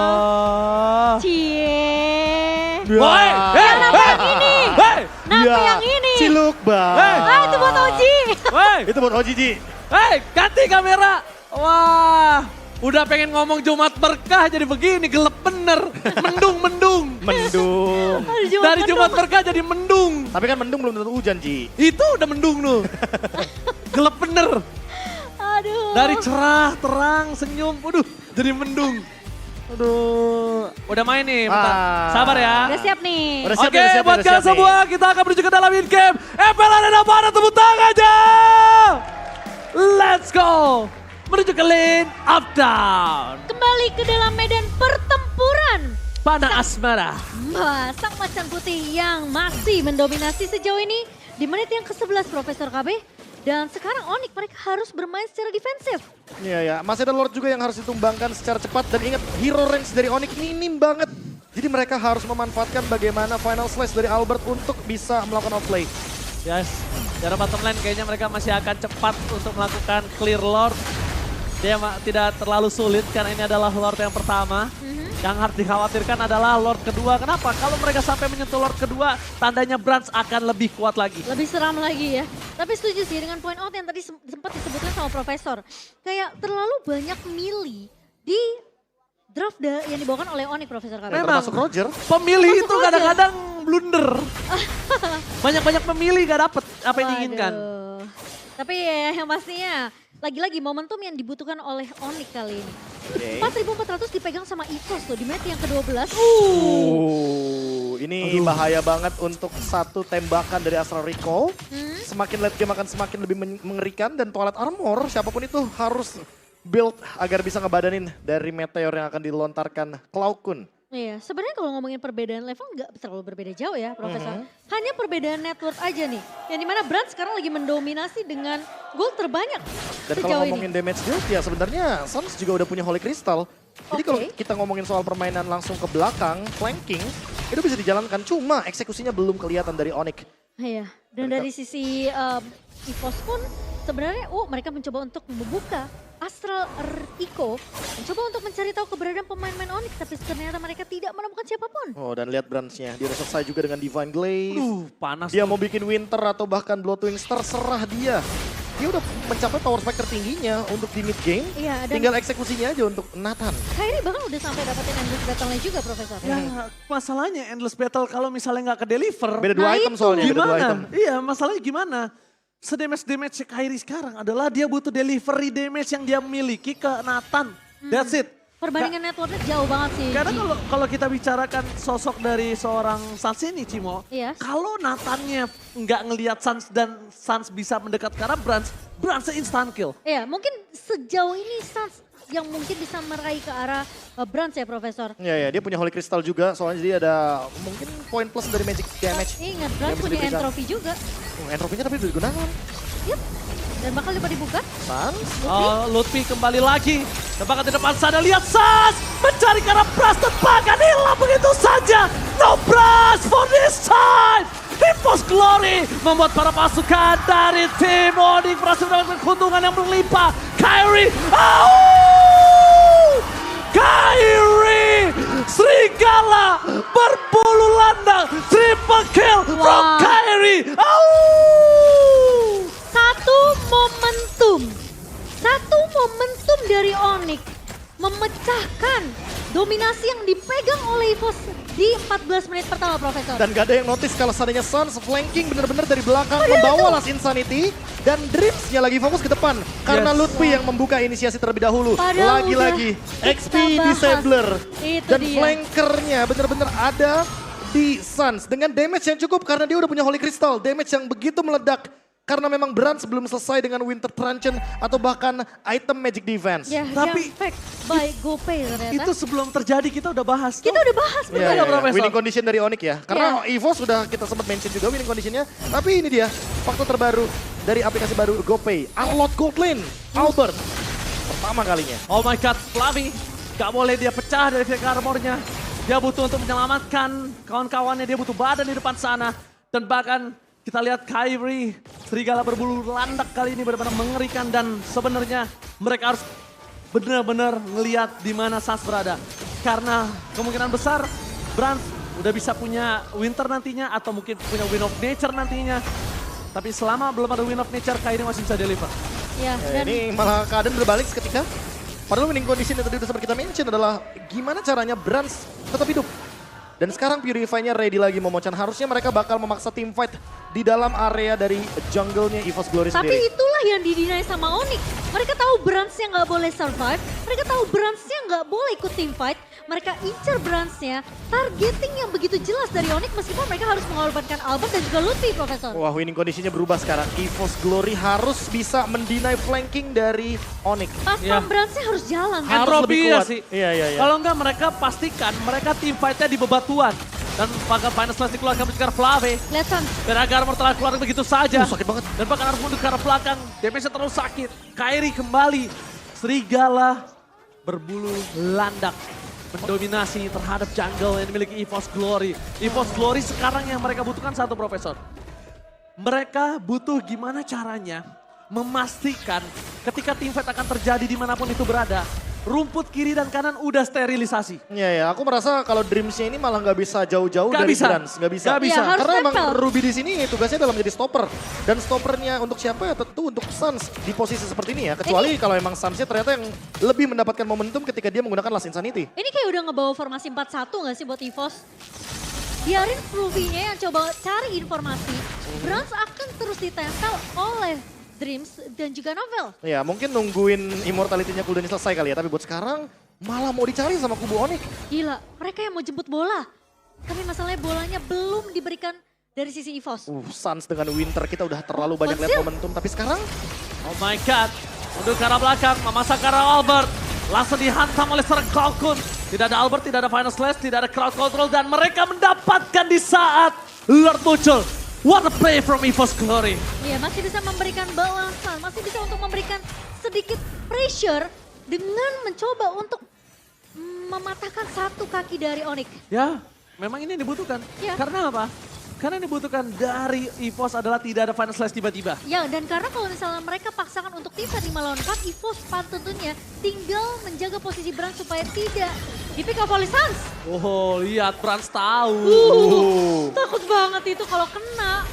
Allah.
Cie.
Woi,
Kenapa yang ini?
Hei,
Kenapa
Ya,
yang ini?
Ciluk bang.
Ah itu buat Oji.
hei,
Itu buat Oji Ji.
hei, ganti kamera. Wah, udah pengen ngomong Jumat berkah jadi begini, gelap bener. Mendung.
Mendung.
Aduh,
Dari
mendung.
Jumat berkah jadi mendung.
Tapi kan mendung belum tentu hujan Ji.
Itu udah mendung tuh. Gelap bener.
Aduh.
Dari cerah, terang, senyum, waduh jadi mendung. Aduh, udah main nih, bentar.
Ah.
Sabar ya.
Udah siap nih.
Udah siap
Oke,
nih, udah siap
buat
nih, udah
kalian
siap
semua,
nih.
kita akan menuju ke dalam in-game. FPL Arena Mana, tepuk tangan aja. Let's go. Menuju ke lane up down.
Kembali ke dalam medan pertempuran.
Panah Asmara.
Sang macan putih yang masih mendominasi sejauh ini di menit yang ke-11 Profesor KB. Dan sekarang Onyx mereka harus bermain secara defensif.
Iya ya, masih ada Lord juga yang harus ditumbangkan secara cepat. Dan ingat, hero range dari Onyx minim banget. Jadi mereka harus memanfaatkan bagaimana final slash dari Albert untuk bisa melakukan outplay.
Yes, secara bottom lane kayaknya mereka masih akan cepat untuk melakukan clear Lord. Dia tidak terlalu sulit karena ini adalah Lord yang pertama. Yang harus dikhawatirkan adalah Lord kedua. Kenapa? Kalau mereka sampai menyentuh Lord kedua, tandanya Brands akan lebih kuat lagi.
Lebih seram lagi ya. Tapi setuju sih dengan point out yang tadi sempat disebutkan sama Profesor. Kayak terlalu banyak melee di yang dibawakan oleh Onyx, Profesor Karim.
Memang.
Termasuk Roger.
Pemilih
Termasuk
itu
Roger.
kadang-kadang blunder. Banyak-banyak pemilih gak dapet apa yang diinginkan.
Waduh. Tapi ya yang pastinya, lagi-lagi momentum yang dibutuhkan oleh Onyx kali ini.
Oke.
4.400 dipegang sama EVOS tuh di match yang ke-12.
Ini bahaya banget untuk satu tembakan dari Astral Recall. Semakin late game akan semakin lebih mengerikan dan Twilight Armor siapapun itu harus build agar bisa ngebadanin dari meteor yang akan dilontarkan Cloud Kun.
Iya, sebenarnya kalau ngomongin perbedaan level nggak terlalu berbeda jauh ya, Profesor. Hanya perbedaan network aja nih. Yang dimana Brand sekarang lagi mendominasi dengan gol terbanyak
Dan
sejauh
kalau
ini.
ngomongin damage build ya sebenarnya Suns juga udah punya Holy Crystal. Jadi kalau
Oke.
kita ngomongin soal permainan langsung ke belakang, flanking, itu bisa dijalankan. Cuma eksekusinya belum kelihatan dari Onyx.
Iya, dan dari sisi EVOS pun sebenarnya mereka mencoba untuk membuka Astral Eco, mencoba untuk mencari tahu keberadaan pemain-pemain Onyx, tapi ternyata mereka tidak menemukan siapapun.
Oh dan lihat Branch-nya, dia udah selesai juga dengan Divine Glaive.
Panas.
Dia
tuh.
mau bikin Winter atau bahkan Bloodwings, terserah dia. Dia udah mencapai power spike tertingginya untuk di mid game.
Iya, dan
Tinggal eksekusinya aja untuk Nathan.
Kyrie bahkan udah sampai dapetin Endless Battle-nya juga, Profesor.
Ya masalahnya Endless Battle kalau misalnya nggak ke deliver.
Beda dua
Nah,
item
itu.
soalnya, beda dua
Gimana?
item.
Iya masalahnya gimana? Sedamage-damage Kyrie sekarang adalah dia butuh delivery damage yang dia miliki ke Nathan. That's it.
Perbandingan networknya jauh banget sih.
Karena
Ji.
kalau kita bicarakan sosok dari seorang Suns ini Cimo,
Iya.
kalau Nathannya nggak ngelihat Suns dan Suns bisa mendekat ke arah Branch instant kill.
Iya, mungkin sejauh ini Suns yang mungkin bisa meraih ke arah Brand ya, Profesor.
Iya, dia punya Holy Crystal juga, soalnya dia ada mungkin poin plus dari magic damage.
Ingat, Brand
bisa
punya
diberikan.
entropy juga.
Entropinya tapi udah digunakan.
Yep. Dan bakal dapat dibuka.
Suns.
Lutfi kembali lagi. Tembakan di depan sana, lihat Suns mencari ke arah Brass, tembakan hilang begitu saja. No Brass for this time. EVOS Glory membuat para pasukan dari tim Onyx berhasil mendapatkan keuntungan yang berlimpah. Kyrie, Kyrie, Serigala berbulu landang, triple kill from
Wah.
Kyrie.
Satu momentum dari Onyx memecahkan dominasi yang dipegang oleh EVOS di 14 menit pertama, Profesor.
Dan gak ada yang notice kalau seandainya Suns flanking bener-bener dari belakang membawa Last Insanity. Dan Dreams-nya lagi fokus ke depan. Karena
Yes.
Lutfi yang membuka inisiasi terlebih dahulu.
Padahal
Lagi-lagi
udah
XP
kita bahas.
Disabler.
Itu
Dan
dia.
flankernya bener-bener ada di Suns. Dengan damage yang cukup karena dia udah punya Holy Crystal. Damage yang begitu meledak. Karena memang Brand sebelum selesai dengan Winter Truncheon atau bahkan item Magic Defense.
Ya,
Tapi-
yang fact by GoPay ternyata.
Itu sebelum terjadi kita udah bahas.
Kita udah bahas,
Iya,
betul
iya,
nggak,
iya.
Profesor?
Winning condition dari Onyx ya. Karena EVO sudah kita sempat mention juga winning conditionnya. Tapi ini dia faktor terbaru dari aplikasi baru GoPay. Unlock Gold Lane, Albert. Pertama kalinya.
Oh my god, Flavi. Gak boleh dia pecah dari fake armornya. Dia butuh untuk menyelamatkan kawan-kawannya. Dia butuh badan di depan sana. Dan bahkan kita lihat Kyrie, serigala berbulu landak kali ini benar-benar mengerikan. Dan sebenarnya mereka harus benar-benar ngelihat di mana Suns berada. Karena kemungkinan besar Brand udah bisa punya Winter nantinya atau mungkin punya Wind of Nature nantinya. Tapi selama belum ada Wind of Nature, Kyrie masih bisa deliver.
Ya,
Ya,
dan
ini malah keadaan berbalik seketika. Padahal winning condition yang tadi udah sempat kita mention adalah gimana caranya Brands tetap hidup. Dan sekarang Purify-nya ready lagi Momochan. Harusnya mereka bakal memaksa team fight di dalam area dari jungle-nya EVOS Glory
tapi
sendiri.
itulah yang didinai sama Onyx. Mereka tahu Brands-nya nggak boleh survive. Mereka tahu Brands-nya nggak boleh ikut team fight. Mereka incer Brands-nya. Targeting yang begitu jelas dari Onyx meskipun mereka harus mengorbankan Albert dan juga Lutfi, Profesor.
Wah, winning condition-nya berubah sekarang. EVOS Glory harus bisa mendeny flanking dari Onyx.
Pas
Iya.
Brands-nya harus jalan.
Harus
Entropy
lebih
ya
kuat.
sih.
Iya, iya, iya.
Kalau enggak mereka pastikan mereka team fight-nya di bebatuan. Dan bahkan Final Slash dikeluarkan mencegah Flave.
Lihat San.
Dan agar telah keluar begitu saja.
Sakit banget.
Dan bahkan harus mundur ke arah belakang. Damage-nya terlalu sakit. Kyrie kembali. Serigala berbulu landak. Mendominasi terhadap jungle yang dimiliki EVOS Glory. EVOS Glory sekarang yang mereka butuhkan satu, Profesor. Mereka butuh gimana caranya memastikan ketika team fight akan terjadi dimanapun itu berada, rumput kiri dan kanan udah sterilisasi.
Iya ya, aku merasa kalau Dreams-nya ini malah nggak bisa jauh-jauh
Nggak
dari
bisa.
Brans. Nggak bisa.
Nggak bisa.
Iya, harus
Karena emang
nempel.
Ruby di sini tugasnya adalah menjadi stopper. Dan stoppernya untuk siapa ya? Tentu untuk Suns di posisi seperti ini ya. Kecuali kalau emang Suns-nya ternyata yang lebih mendapatkan momentum ketika dia menggunakan Last Insanity.
Ini kayak udah ngebawa formasi 4-1 gak sih buat EVOS? Biarin Ruby-nya yang coba cari informasi. Brans akan terus ditempel oleh Dreams dan juga Novel.
Ya mungkin nungguin immortality-nya cooldown selesai kali ya. Tapi buat sekarang malah mau dicari sama kubu Onyx.
Gila, mereka yang mau jemput bola. Tapi masalahnya bolanya belum diberikan dari sisi EVOS.
Suns dengan Winter kita udah terlalu banyak lihat
Konsil.
momentum. Tapi sekarang
Oh my god. Untuk ke arah belakang, memasak ke arah Albert. Langsung dihantam oleh seorang Kalkun. Tidak ada Albert, tidak ada Final Slash, tidak ada crowd control. Dan mereka mendapatkan di saat Lord muncul. What a play from EVOS Glory.
Iya, masih bisa memberikan balasan, masih bisa untuk memberikan sedikit pressure dengan mencoba untuk mematahkan satu kaki dari Onyx.
Ya, memang ini yang dibutuhkan.
Ya.
Karena apa? Karena yang dibutuhkan dari EVOS adalah tidak ada Final Slash tiba-tiba.
Ya, dan karena kalau misalnya mereka paksakan untuk bisa 5 lawan 4, EVOS tentunya tinggal menjaga posisi Brans supaya tidak di-pick off oleh Suns.
Oh, lihat Brans tahu.
Takut banget itu kalau kena.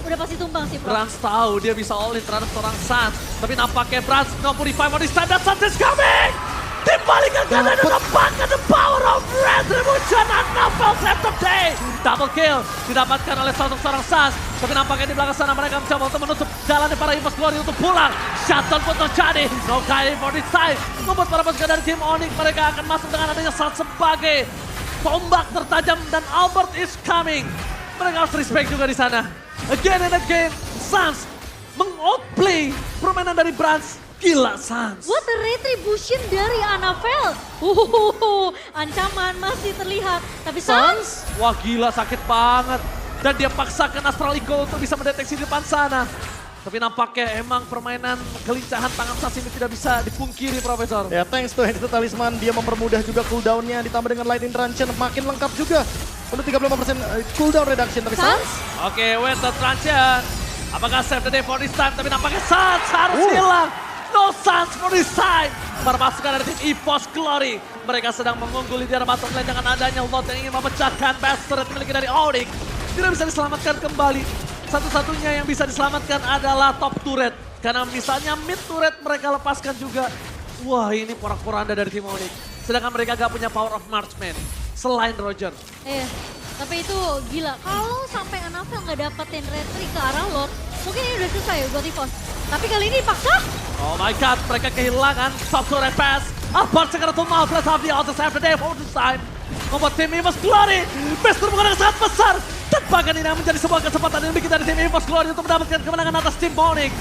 Udah pasti tumbang sih, Bro.
Brans tahu dia bisa all in terhadap seorang Suns. Tapi nampaknya Brans no pun revive on this time dan Suns is coming! Dibalikan kanan dan nampaknya the power of retribution and Novel save the day. Double kill didapatkan oleh seorang Suns. Tapi nampaknya di belakang sana mereka mencoba untuk menutup jalan para EVOS Glory untuk pulang. Shutdown pun terjadi. No guiding for this time. Membuat para pasukan dari tim Onyx mereka akan masuk dengan adanya Suns sebagai tombak tertajam dan Albert is coming. Mereka harus respect juga di sana. Again and again, Suns meng-outplay permainan dari Brans. Gila Suns.
What a retribution dari Anavel. Ancaman masih terlihat. Tapi Suns,
Wah gila sakit banget. Dan dia paksakan Astral Eagle untuk bisa mendeteksi di depan sana. Tapi nampaknya emang permainan kelincahan tangan Suns ini tidak bisa dipungkiri, Profesor.
ya thanks to Entity Talisman dia mempermudah juga cooldown-nya ditambah dengan Lightning Truncheon makin lengkap juga. Untuk 35% cooldown reduction dari
Suns,
Suns.
Oke, Winter Truncheon. Apakah save the day for this time? Tapi nampaknya Suns harus hilang. No Suns for this time. Para pasukan dari tim EVOS Glory. Mereka sedang mengungguli di arah bottom lane dengan adanya Lord yang ingin memecahkan best turret milik dari Onyx. Tidak bisa diselamatkan kembali. Satu-satunya yang bisa diselamatkan adalah top turret. Karena misalnya mid turret mereka lepaskan juga. Wah ini porak-poranda dari tim Onyx. Sedangkan mereka gak punya power of marksman. Selain Roger.
tapi itu gila. Kalau sampai Anavel nggak dapetin retri ke arah Lord, mungkin ini udah selesai buat EVOS. Tapi kali ini dipaksa.
Oh my god, mereka kehilangan top turret pass. Apart sekarang tuh mau flash off the outer side of the day for this time. Membuat tim EVOS Glory. Best yang sangat besar. Dan bahkan ini menjadi sebuah kesempatan yang bikin dari tim EVOS Glory untuk mendapatkan kemenangan atas tim Onyx.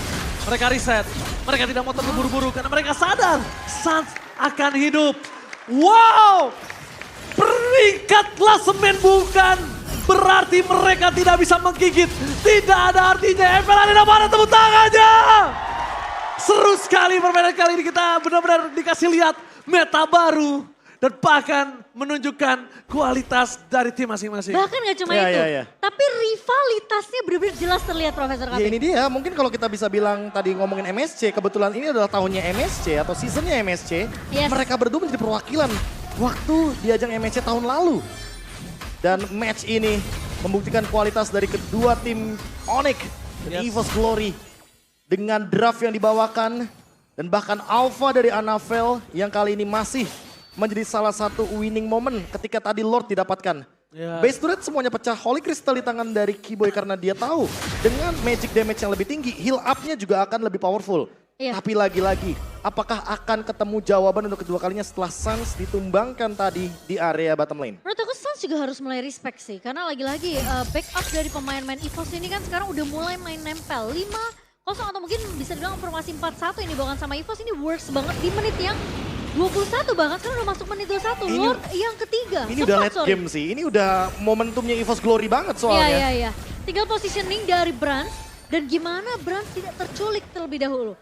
Mereka reset. Mereka tidak mau terburu-buru karena mereka sadar Suns akan hidup. Wow! Peringkat klasemen bukan berarti mereka tidak bisa menggigit. Tidak ada artinya. FL ada mana tepuk tangannya? Seru sekali permainan kali ini, kita benar-benar dikasih lihat meta baru. Dan bahkan menunjukkan kualitas dari tim masing-masing.
Bahkan gak cuma
Ya,
itu,
ya, ya.
tapi rivalitasnya benar-benar jelas terlihat Profesor
Ya
Kaping.
ini dia, mungkin kalau kita bisa bilang tadi ngomongin MSC, kebetulan ini adalah tahunnya MSC atau seasonnya MSC.
Yes.
Mereka berdua menjadi perwakilan waktu di ajang MSC tahun lalu. Dan match ini membuktikan kualitas dari kedua tim Onyx dan
Yes.
EVOS Glory. Dengan draft yang dibawakan dan bahkan alpha dari Anavel yang kali ini masih menjadi salah satu winning moment ketika tadi Lord didapatkan.
Ya.
Base turret semuanya pecah, Holy Crystal di tangan dari Keyboy karena dia tahu dengan magic damage yang lebih tinggi, heal up-nya juga akan lebih powerful.
Iya.
Tapi lagi-lagi, apakah akan ketemu jawaban untuk kedua kalinya setelah Suns ditumbangkan tadi di area bottom lane?
Menurut aku Suns juga harus mulai respect sih. Karena lagi-lagi backup dari pemain-pemain EVOS ini kan sekarang udah mulai main nempel. 5-0 atau mungkin bisa dibilang formasi 4-1 yang dibawakan sama EVOS ini works banget di menit yang 21 bahkan sekarang udah masuk menit 21.
Ini-
Lord yang ketiga.
Ini udah
Keempat,
late
sorry.
game sih, ini udah momentumnya EVOS Glory banget soalnya.
Iya. Tinggal positioning dari Brans dan gimana Brans tidak terculik terlebih dahulu.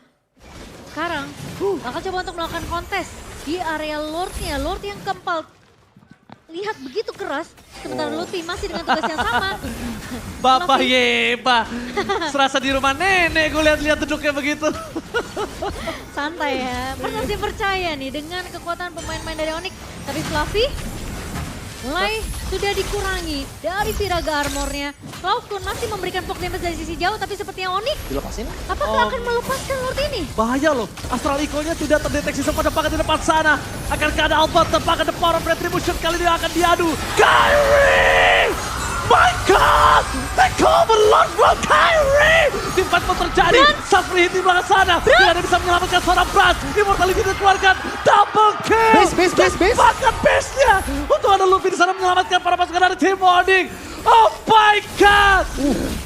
Sekarang bakal coba untuk melakukan kontes di area Lord-nya. Lord yang keempat. terlihat begitu keras, sementara Lutfi masih dengan tugas yang sama.
Bapak
Lutfi,
Yeba, serasa di rumah nenek gue lihat-lihat duduknya begitu.
santai ya, masih percaya nih dengan kekuatan pemain-pemain dari Onyx. Tapi Fluffy mulai sudah dikurangi dari Viraga armornya. Cloud9 masih memberikan poke damage dari sisi jauh, tapi sepertinya Onyx
Dilepasin.
apakah akan melepaskan Lord ini?
Bahaya loh, Astral Eco-nya tidak terdeteksi sempat depan di depan sana. Akankah ada Albert tepat the power of retribution kali ini akan diadu. Kyrie! My God! Take over Lord from Kyrie! Tim fight pun terjadi, saat free hit di belakang sana. Tidak ada yang bisa menyelamatkan seorang Brans. Immortality dikeluarkan, double kill!
Base.
Bahkan base-nya untuk ada Luffy di sana menyelamatkan para pasukan dari tim Onyx. Oh my God!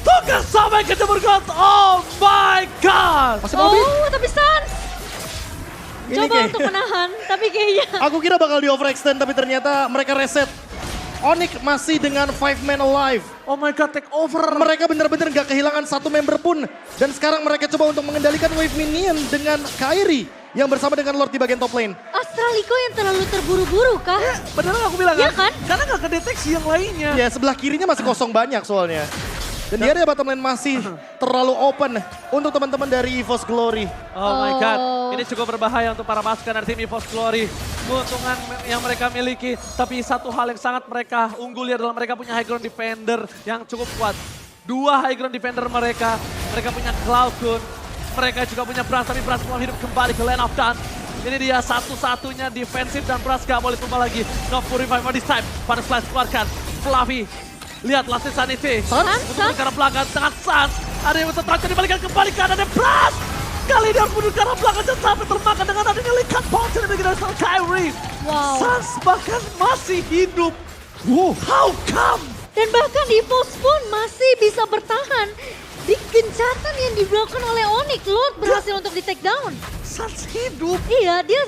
Tugas sampai ke Jemur God. Oh my God!
Masih Bobby.
Oh, tapi Sans
Ini
coba
kayak-
untuk menahan, tapi kayaknya
Aku kira bakal di overextend tapi ternyata mereka reset. Onyx masih dengan 5 man alive.
Oh my God, take over.
Mereka benar-benar gak kehilangan satu member pun. Dan sekarang mereka coba untuk mengendalikan wave minion dengan Kyrie yang bersama dengan Lord di bagian top lane.
Astral Eco yang terlalu terburu-buru kah?
Beneran aku bilang
Iya kan?
Karena gak kedeteksi yang lainnya.
Ya sebelah kirinya masih kosong banyak soalnya. Dan di area bottom lane masih terlalu open untuk teman-teman dari EVOS Glory.
Oh my God,
Oh.
ini cukup berbahaya untuk para pasukan dari tim EVOS Glory. Keuntungan yang mereka miliki, tapi satu hal yang sangat mereka unggul adalah mereka punya high ground defender yang cukup kuat. 2 high ground defender mereka punya Cloud9, mereka juga punya Brans, tapi Brans mau hidup kembali ke Land of Dawn. Ini dia satu-satunya defensif dan Brans gak boleh tumbang lagi. No full revive on this time, pada splash keluarkan. Fluffy, lihat Last Insanity.
Sans?
Untuk ke arah belakang, dengan Sans. Ada yang tertangkap dibalikan kembali ke ada Brans. Kali dia mundur ke arah belakang dan sampai termakan dengan adanya Likat Bounce yang dimiliki dari seorang Kyrie.
Wow.
Sans bahkan masih hidup. How come?
Dan bahkan EVOS pun masih bisa bertahan di gencatan yang dilakukan oleh Onyx. Lord berhasil untuk di take down.
Sans hidup.
Iya, dia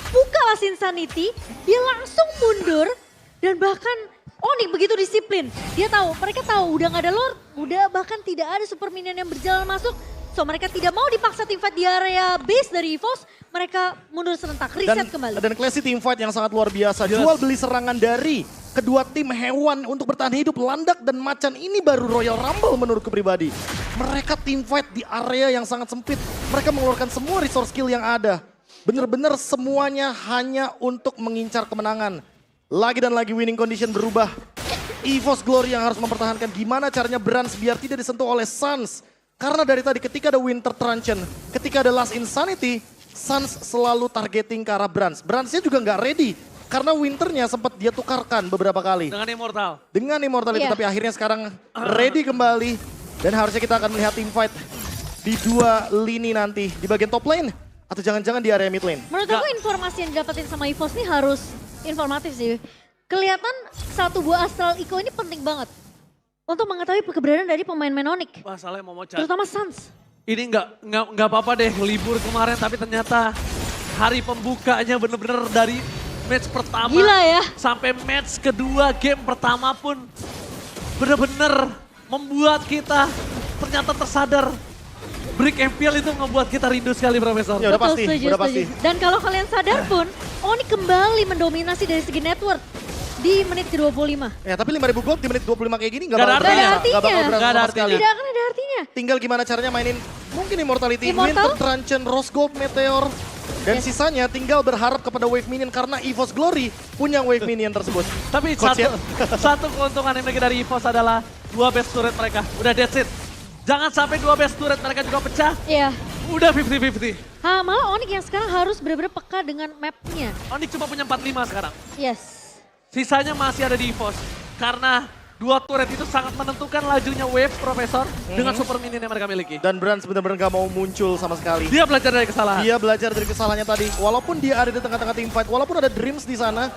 buka Last Insanity, dia langsung mundur, dan bahkan Onyx begitu disiplin. Dia tahu, mereka tahu udah gak ada Lord, udah bahkan tidak ada super minion yang berjalan masuk. So mereka tidak mau dipaksa teamfight di area base dari EVOS, mereka mundur serentak, reset kembali.
Dan classy teamfight yang sangat luar biasa.
Yes.
Jual beli serangan dari kedua tim hewan untuk bertahan hidup. Landak dan Macan ini baru Royal Rumble menurutku pribadi. Mereka teamfight di area yang sangat sempit. Mereka mengeluarkan semua resource skill yang ada. Bener-bener semuanya hanya untuk mengincar kemenangan. Lagi dan lagi winning condition berubah. EVOS Glory yang harus mempertahankan gimana caranya Brans biar tidak disentuh oleh Sans. Karena dari tadi ketika ada Winter Truncheon, ketika ada Last Insanity, Sans selalu targeting ke arah Brans. Bransnya juga nggak ready. Karena Winternya sempat dia tukarkan beberapa kali.
Dengan Immortal.
Dengan Immortality,
Iya.
tapi akhirnya sekarang ready kembali. Dan harusnya kita akan melihat teamfight di 2 lini nanti. Di bagian top lane, atau jangan-jangan di area mid lane.
Menurut aku informasi yang didapetin sama EVOS ini harus informatif sih. Kelihatan satu buah Astral Eco ini penting banget untuk mengetahui keberadaan dari pemain-pemain Onyx,
Masalahnya mau cari.
terutama Sans.
Ini nggak apa-apa deh libur kemarin, tapi ternyata hari pembukanya bener-bener dari match pertama
Gila ya.
sampai match kedua, game pertama pun bener-bener membuat kita ternyata tersadar. Break MPL itu ngebuat kita rindu sekali, Profesor.
Ya udah
Betul,
pasti,
setuju,
udah
setuju.
pasti.
Dan kalau kalian sadar pun, Onyx kembali mendominasi dari segi network di menit ke-25.
Ya tapi 5.000 gold di menit 25 kayak gini
Nggak ada
bakal
artinya.
berasa,
Nggak ada
bakal
artinya.
berasa
Nggak ada
sama
artinya.
sekali.
Tidak akan ada artinya.
Tinggal gimana caranya mainin mungkin Immortality,
Immortal.
Winter Truncheon, Rose Gold, Meteor. Dan
Yes.
sisanya tinggal berharap kepada Wave Minion karena EVOS Glory punya Wave Minion tersebut.
Tapi
Coach ya?
satu keuntungan yang dimiliki dari EVOS adalah 2 best turret mereka. Udah that's it. Jangan sampai 2 best turret mereka juga pecah.
Iya.
Udah 50-50.
Malah Onyx yang sekarang harus benar-benar peka dengan mapnya.
Onyx cuma punya 45 sekarang.
Yes.
Sisanya masih ada di EVOS. Karena 2 turret itu sangat menentukan lajunya wave, Profesor. Dengan super minion yang mereka miliki.
Dan Brans benar-benar gak mau muncul sama sekali.
Dia belajar dari kesalahan.
Dia belajar dari kesalahannya tadi. Walaupun dia ada di tengah-tengah teamfight, walaupun ada Dreams di sana,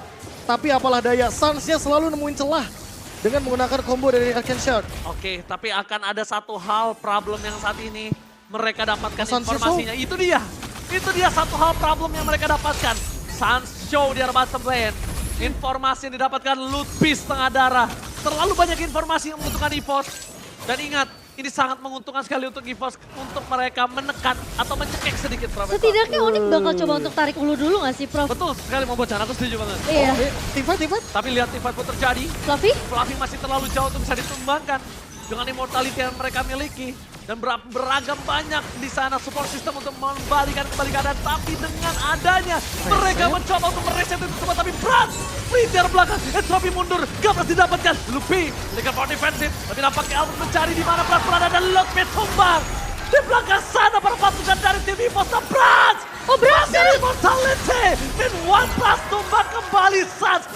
tapi apalah daya, Sans-nya selalu nemuin celah dengan menggunakan combo dari Arcane Shard.
Oke, tapi akan ada satu hal problem yang saat ini mereka dapatkan
Sans
informasinya. Itu dia satu hal problem yang mereka dapatkan. Sans Show di arah bottom lane. Informasi yang didapatkan Lutfi setengah darah. Terlalu banyak informasi yang membutuhkan EVOS. Dan ingat, ini sangat menguntungkan sekali untuk EVOS untuk mereka menekan atau mencekik sedikit Profesor.
Setidaknya Onyx bakal coba untuk tarik ulu dulu gak sih Prof?
Betul sekali mau bocor, aku setuju banget.
Iya.
Teamfight.
Tapi lihat teamfight pun terjadi.
Fluffy?
Fluffy masih terlalu jauh untuk bisa ditumbangkan dengan immortality yang mereka miliki. Dan beragam banyak di sana support system untuk kembali keadaan. Tapi dengan adanya mereka mencoba untuk mereset itu semua. Tapi Brans free dari belakang. Entropy mundur. Gak berhasil didapatkan. Lupi dengan power defensif. Tapi nampaknya Albert mencari di mana Brans berada dan Lotme tumbang. Di belakang sana para pasukan dari tim EVOS dan Brans.
Oh berhasil!
Immortality. Dan One Plus tumbang kembali Sans.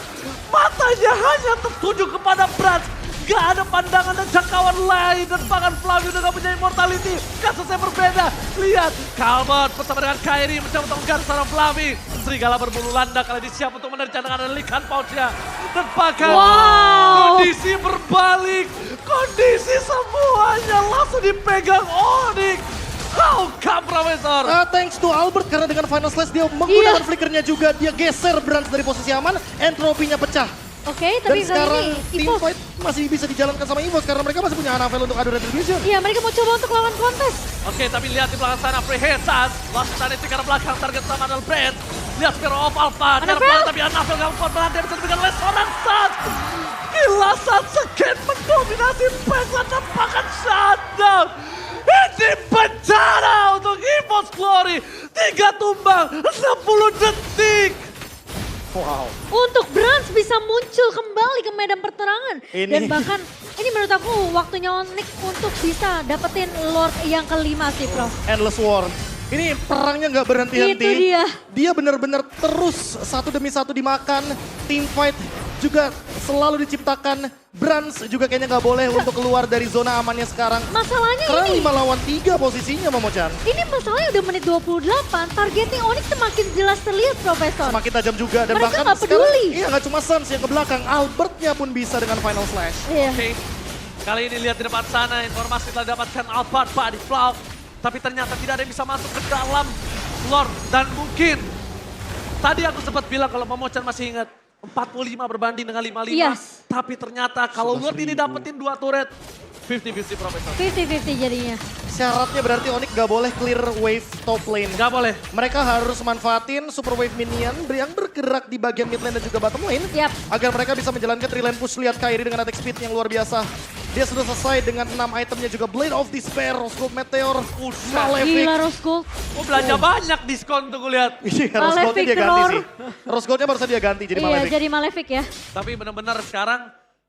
Matanya hanya tertuju kepada Brans. Gak ada pandangan dan jangkauan lain. Dan bahkan Flavio udah gak punya immortality. Kasusnya berbeda. Lihat, Calvert bersama dengan Kairi mencoba untuk menggaruk seorang Flavi. Serigala berbulu landak kali ini siap untuk menerjang dengan likan pouchnya. Dan bahkan kondisi berbalik. Kondisi semuanya langsung dipegang Onyx. How come, Profesor?
Thanks to Albert karena dengan final slash dia menggunakan flickernya juga. Dia geser Brans dari posisi aman. Entropinya pecah.
Oke,
Dan
tapi kali
sekarang
ini EVOS.
teamfight masih bisa dijalankan sama EVOS karena mereka masih punya Hanavel untuk adu retribution.
Iya, mereka mau coba untuk lawan kontes.
Oke, tapi lihat di belakang sana Free Hand Sans. Langsung tadi ke arah belakang target sama adalah Brand. Lihat Spiro of Alpha. Di arah belakang tapi Hanavel gak kuat berhenti. Bisa diberikan oleh seorang Sans. Gila Sans again mendominasi Pesa dan bahkan shutdown. Ini bencana untuk EVOS Glory. 3 tumbang, 60 detik.
Wow.
Untuk Brans bisa muncul kembali ke medan perterangan.
Ini.
Dan bahkan ini menurut aku waktunya Onyx untuk bisa dapetin Lord yang kelima sih Prof.
Endless War. Ini perangnya nggak berhenti-henti.
Itu dia.
Dia benar-benar terus satu demi satu dimakan. Teamfight juga selalu diciptakan. Brans juga kayaknya nggak boleh untuk keluar dari zona amannya sekarang.
Masalahnya
Karena
ini.
5 lawan 3 posisinya Momochan.
Ini masalahnya udah menit 28, targetnya Onyx semakin jelas terlihat Profesor.
Semakin tajam juga dan
Mereka
bahkan
nggak
sekarang
peduli.
iya nggak cuma Suns yang ke belakang, Albertnya pun bisa dengan final slash.
Iya.
Oke, kali ini lihat di depan sana informasi telah dapatkan Alphard Pak di Flav. Tapi ternyata tidak ada yang bisa masuk ke dalam Lord. Dan mungkin tadi aku sempat bilang kalau Momochan masih ingat 45 berbanding dengan 55.
Yes.
Tapi ternyata kalau Lord ini dapetin 2 turret 50-50 Profesor.
50-50 jadinya.
Syaratnya berarti Onyx gak boleh clear wave top lane.
Gak boleh.
Mereka harus manfaatin super wave minion yang bergerak di bagian mid lane dan juga bottom lane.
Yap.
Agar mereka bisa menjalankan 3 lane push. Lihat Kairi dengan attack speed yang luar biasa. Dia sudah selesai dengan 6 itemnya juga. Blade of Despair, Rose Gold Meteor, Malefic.
Gila Rose Gold.
Oh belanja banyak diskon tuh gue lihat.
Iya, Rose Goldnya
Malefic
dia ganti
roar.
sih. Rose Goldnya barusan dia ganti jadi
Iya
Malefic.
jadi Malefic ya.
Tapi benar-benar sekarang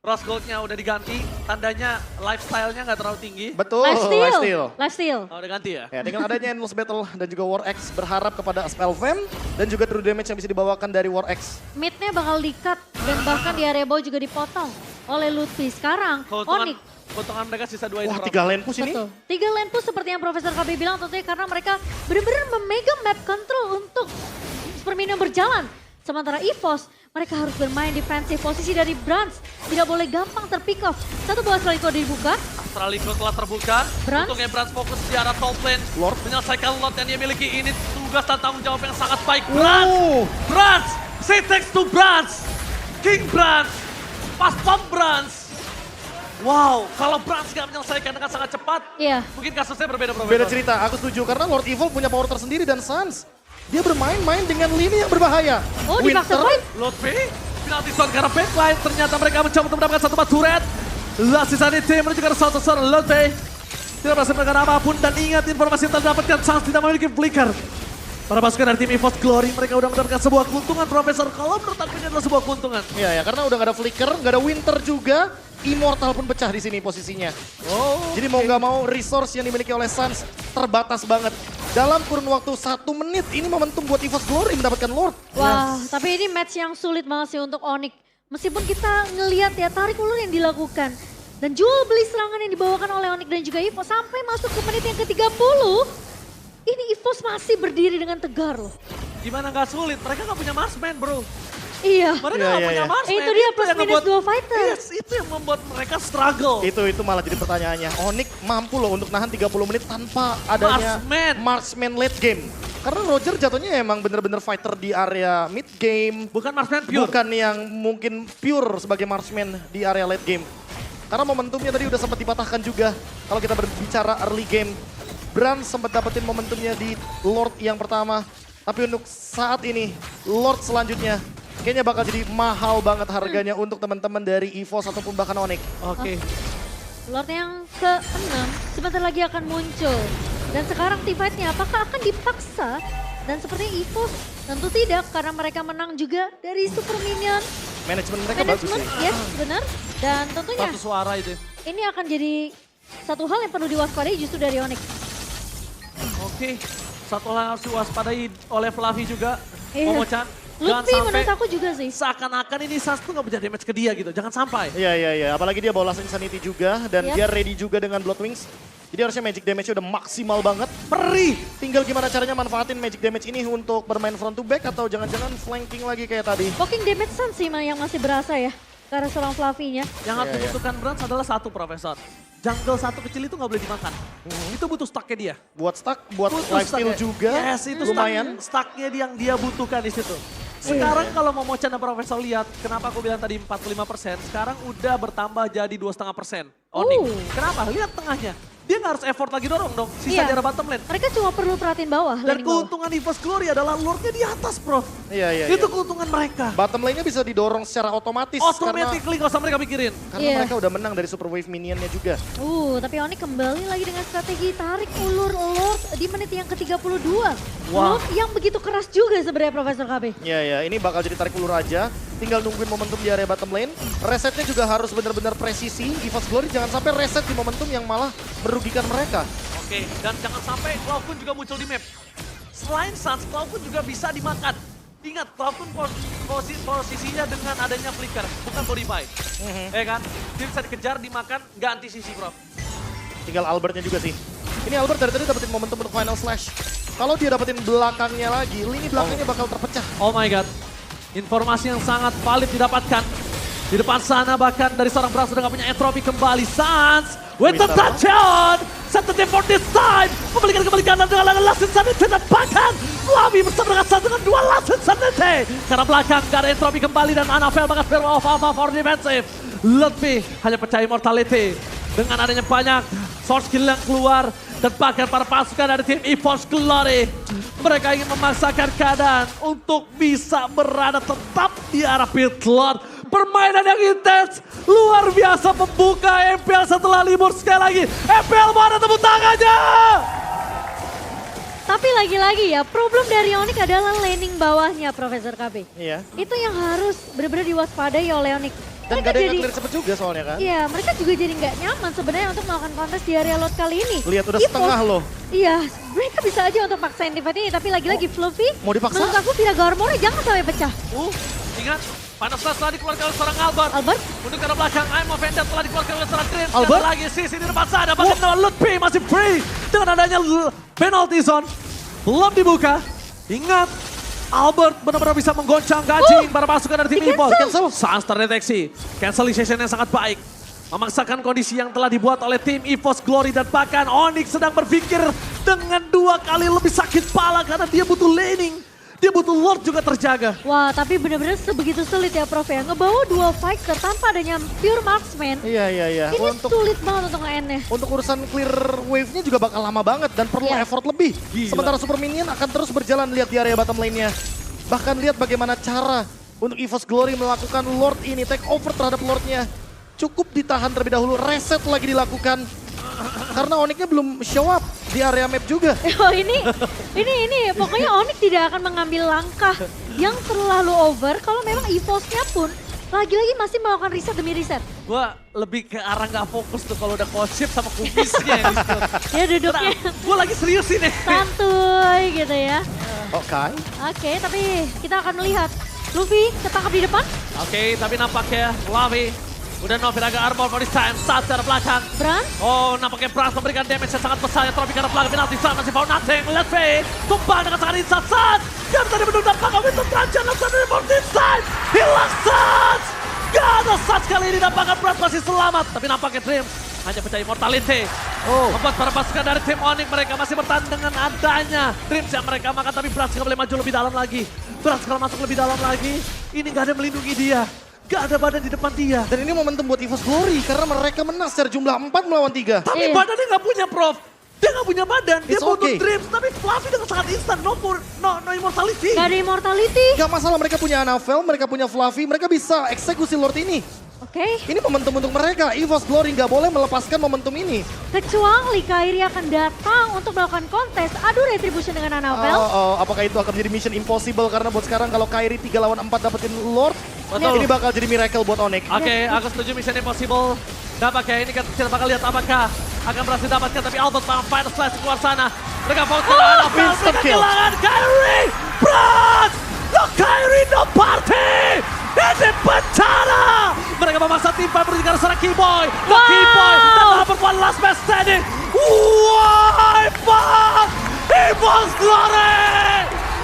Rose Gold-nya udah diganti. Tandanya lifestyle-nya gak terlalu tinggi.
Betul,
Lifesteal. Lifesteal.
Oh udah ganti ya?
Ya, dengan adanya Endless Battle dan juga War X berharap kepada Spell Fam dan juga true damage yang bisa dibawakan dari War X.
Midnya bakal di-cut dan bahkan di area bawah juga dipotong oleh Lutfi. Sekarang Onyx.
Keuntungan mereka sisa 2
Wah,
item.
3 lane push ini.
Betul. 3 lane push seperti yang Profesor KB bilang tentunya karena mereka benar-benar memegang map control untuk permainan berjalan. Sementara EVOS, mereka harus bermain defensif. Posisi dari Brans tidak boleh gampang terpick off. Satu buah Astralico dibuka.
Astralico telah terbuka.
Brans.
Untungnya Brans fokus di arah top lane.
Lord.
Menyelesaikan lot yang dia miliki. Ini tugas dan tanggung jawab yang sangat baik. Brans!
Oh.
Brans! Say thanks to Brans! King Brans! Pas pump Brans! Wow, kalau Brans gak menyelesaikan dengan sangat cepat,
Iya.
mungkin kasusnya berbeda Profesor.
Beda cerita, aku setuju karena Lord Evil punya power tersendiri dan Suns. Dia bermain-main dengan lini yang berbahaya.
Oh dipaksa
Winter,
fight.
Lotfi, penalti zone karena backline. Ternyata mereka mencoba untuk mendapatkan satu turret. Sisa tim menuju ke arah seorang Lotfi. Tidak berhasil melakukan apapun dan ingat informasi yang terdapatkan Sans tidak memiliki flicker. Para pasukan dari tim EVOS Glory mereka udah mendapatkan sebuah keuntungan Profesor. Kalau menurut aku ini adalah sebuah keuntungan.
Iya ya, karena udah gak ada flicker, gak ada winter juga. Immortal pun pecah di sini posisinya.
Oh,
Jadi mau gak mau resource yang dimiliki oleh Suns terbatas banget. Dalam kurun waktu 1 menit ini momentum buat EVOS Glory mendapatkan Lord.
Wah, tapi ini match yang sulit banget sih untuk Onyx. Meskipun kita ngelihat ya tarik ulur yang dilakukan. Dan jual beli serangan yang dibawakan oleh Onyx dan juga EVOS sampai masuk ke menit yang ke-30. Ini EVOS masih berdiri dengan tegar loh.
gimana gak sulit? Mereka gak punya marksman bro.
Iya.
Mereka
Iya,
gak
iya,
punya
iya.
marksman.
Itu dia plus
yang
minus
ngebuat-
2 fighter.
Yes, itu yang membuat mereka struggle.
Itu malah jadi pertanyaannya. Onyx mampu loh untuk nahan 30 menit tanpa adanya marksman late game. Karena Roger jatuhnya emang bener-bener fighter di area mid game.
Bukan marksman pure.
Bukan yang mungkin pure sebagai marksman di area late game. Karena momentumnya tadi udah sempat dipatahkan juga. Kalau kita berbicara early game, Brand sempat dapetin momentumnya di Lord yang pertama. Tapi untuk saat ini, Lord selanjutnya kayaknya bakal jadi mahal banget harganya untuk teman-teman dari EVOS ataupun bahkan Onyx.
Oke.
Lord yang ke-6 sebentar lagi akan muncul. Dan sekarang teamfight-nya apakah akan dipaksa? Dan sepertinya EVOS tentu tidak karena mereka menang juga dari Super Minion.
Manajemen mereka bagus
Management,
sih.
yes benar. Dan tentunya
Satu suara itu.
ini akan jadi satu hal yang perlu diwaspadai justru dari Onyx.
Oke. Satu hal yang harus diwaspadai oleh Fluffy juga.
Iya.
Momo-chan. Jangan
Luffy
sampai
menurut aku juga sih.
seakan-akan ini Sans tuh gak bisa damage ke dia gitu. Jangan sampai.
Iya. Apalagi dia bawa Last Insanity juga dan
Yap.
dia ready juga dengan Blood Wings. Jadi harusnya magic damage-nya udah maksimal banget.
Perih.
Tinggal gimana caranya manfaatin magic damage ini untuk bermain front to back atau jangan-jangan flanking lagi kayak tadi.
Poking damage Sun sih yang masih berasa ya. Karena seorang Fluffy-nya.
Yang harus
Iya, iya.
dibutuhkan Brands adalah satu, Profesor. Jungle satu kecil itu gak boleh dimakan. Itu butuh stacknya dia.
Buat stack, buat
Butuh
lifesteal
stacknya.
juga.
Yes, itu
lumayan.
stacknya yang dia butuhkan di situ. Sekarang kalau Momo-chan dan Profesor lihat, kenapa aku bilang tadi 45%, sekarang udah bertambah jadi 2,5%. Onyx. Kenapa? Lihat tengahnya. Dia nggak harus effort lagi dorong dong, sisa
Iya.
daerah bottom lane.
Mereka cuma perlu perhatiin bawah.
Dan
laning bawah.
keuntungan EVOS Glory adalah Lordnya di atas, Prof.
Iya.
Itu keuntungan mereka.
Bottom lane-nya bisa didorong secara otomatis
Automatically gak usah mereka pikirin.
karena
Iya.
mereka udah menang dari Super Wave Minionnya juga.
Tapi Onyx kembali lagi dengan strategi tarik ulur Lord di menit yang ke-32.
Wah.
Lord yang begitu keras juga sebenarnya Profesor KB.
Iya, ini bakal jadi tarik ulur aja. Tinggal nungguin momentum di area bottom lane. Resetnya juga harus benar-benar presisi. EVOS Glory jangan sampai reset di momentum yang malah merugikan mereka.
Oke, dan jangan sampai Cloud pun juga muncul di map. Selain Sans, Cloud pun juga bisa dimakan. Ingat, Cloud pun posisinya dengan adanya flicker, bukan body buy. Ya kan? Dia bisa dikejar, dimakan, nggak anti sisi, Prof.
Tinggal Albertnya juga sih. Ini Albert dari tadi dapetin momentum untuk final slash. Kalau dia dapetin belakangnya lagi, lini belakangnya bakal terpecah.
Oh my god. Informasi yang sangat valid didapatkan. Di depan sana bahkan dari seorang Brand sudah gak punya entropy kembali. Sans with the touchdown. Set the for this time. Membalikan kembali kanan dengan Last Insanity dan bahkan Fluffy bersama dengan Sans dengan dua Last Insanity. Karena belakang gak ada entropy kembali dan Anafel bahkan Sparrow of Alpha for defensive. Lebih hanya percaya immortality. Dengan adanya banyak source skill yang keluar. Dan bahkan para pasukan dari tim EVOS Glory. Mereka ingin memaksakan keadaan untuk bisa berada tetap di arah pit lord. Permainan yang intens, luar biasa pembuka MPL setelah libur sekali lagi. MPL mana tepuk tangannya?
Tapi lagi-lagi ya, problem dari Onyx adalah laning bawahnya Profesor KB.
Iya.
Itu yang harus benar-benar diwaspadai oleh Onyx.
Dan gak ada yang nge-clear cepet juga soalnya kan.
Iya, mereka juga jadi nggak nyaman sebenarnya untuk melakukan kontes di area lot kali ini.
Lihat udah
EVOS,
setengah loh.
Iya, mereka bisa aja untuk paksain teamfight ini, tapi lagi-lagi Fluffy,
mau dipaksa?
menurut aku Viraga Armornya jangan sampai pecah.
Ingat, panas telah dikeluarkan oleh seorang Albert.
Albert,
Untuk ke arah belakang, I'm Offended telah dikeluarkan oleh seorang Chris.
Albert?
Sekali lagi sisi di depan sana, bahkan nama Lutfi masih free. Dengan adanya penalty zone, belum dibuka. Ingat, Albert benar-benar bisa menggoncang gaji para pasukan dari tim EVOS. Cancel. Sans terdeteksi. Cancellation yang sangat baik. Memaksakan kondisi yang telah dibuat oleh tim EVOS Glory dan bahkan Onyx sedang berpikir dengan 2 kali lebih sakit pala karena dia butuh laning. Dia butuh Lord juga terjaga.
wah tapi benar-benar sebegitu sulit ya Prof ya. Ngebawa 2 fighter tanpa adanya pure marksman.
Iya.
Ini sulit banget untuk nge-end-nya.
Untuk urusan clear wave-nya juga bakal lama banget dan perlu
Iya.
effort lebih.
Gila.
Sementara Super Minion akan terus berjalan lihat di area bottom lane-nya. Bahkan lihat bagaimana cara untuk EVOS Glory melakukan Lord ini, take over terhadap Lord-nya. Cukup ditahan terlebih dahulu, reset lagi dilakukan. Karena Onyx-nya belum show up di area map juga.
Oh ini pokoknya Onyx tidak akan mengambil langkah yang terlalu over kalau memang EVOS-nya pun lagi-lagi masih melakukan reset demi reset.
Gua lebih ke arah nggak fokus tuh kalau udah konsep sama kubisnya yang di situ.
Ya duduknya
Gue lagi serius ini.
santuy gitu ya.
Oke.
Oke, tapi kita akan melihat Luffy ketangkap di depan.
Oke, tapi nampaknya Fluffy udah no Viraga Armor for this time. Saat dari belakang.
Brand,
Oh, nampaknya Brand memberikan damage yang sangat besar. Yang Tropi karena belakang penalti saat masih found nothing. Let's see. Tumpah dengan sangat insat saat. Dia tadi menunggu nampaknya Winter Trajan. Let's see for this time. Hilang saat. Gak ada saat kali ini nampaknya Brand masih selamat. Tapi nampaknya Dreams hanya percaya immortality. Membuat para pasukan dari tim Onyx mereka masih bertahan dengan adanya Dreams yang mereka makan. Tapi Brand nggak boleh maju lebih dalam lagi. Brand kalau masuk lebih dalam lagi. Ini gak ada yang melindungi dia. Gak ada badan di depan dia.
Dan ini momentum buat EVOS Glory karena mereka menang secara jumlah 4 melawan 3.
Tapi
Iya.
badannya gak punya, Prof. Dia gak punya badan, dia
It's
butuh
okay.
dreams. Tapi Fluffy dengan sangat instan, no immortality.
Gak ada immortality.
Gak masalah mereka punya Anavel, mereka punya Fluffy, mereka bisa eksekusi Lord ini.
Oke.
Ini momentum untuk mereka, EVOS Glory gak boleh melepaskan momentum ini.
Kecuali Kairi akan datang untuk melakukan kontes adu retribution dengan Annabelle.
Apakah itu akan menjadi mission impossible karena buat sekarang kalau Kairi 3 lawan 4 dapetin Lord,
Betul.
ini bakal jadi miracle buat Onyx.
Oke, aku setuju Mission Impossible. Nampaknya ini kita bakal lihat apakah akan berhasil dapatkan. Tapi Albert malah Final Slash keluar sana. Mereka fokus ke Annabelle,
instant
mereka
kill.
kehilangan Kyrie! Brad! No Kyrie, no party! Ini bencana! Mereka memaksa tim fight berdiri seorang Keyboy. No
Wow!
Keyboy, dan Albert one last man standing. Wipe! EVOS Glory!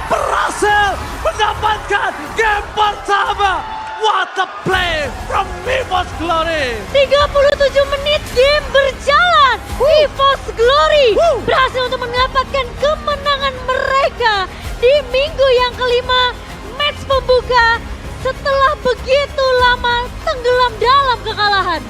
Berhasil mendapatkan game pertama. What a play from EVOS Glory!
37 menit game berjalan. EVOS Glory berhasil untuk mendapatkan kemenangan mereka di minggu yang kelima. Match pembuka setelah begitu lama tenggelam dalam kekalahan.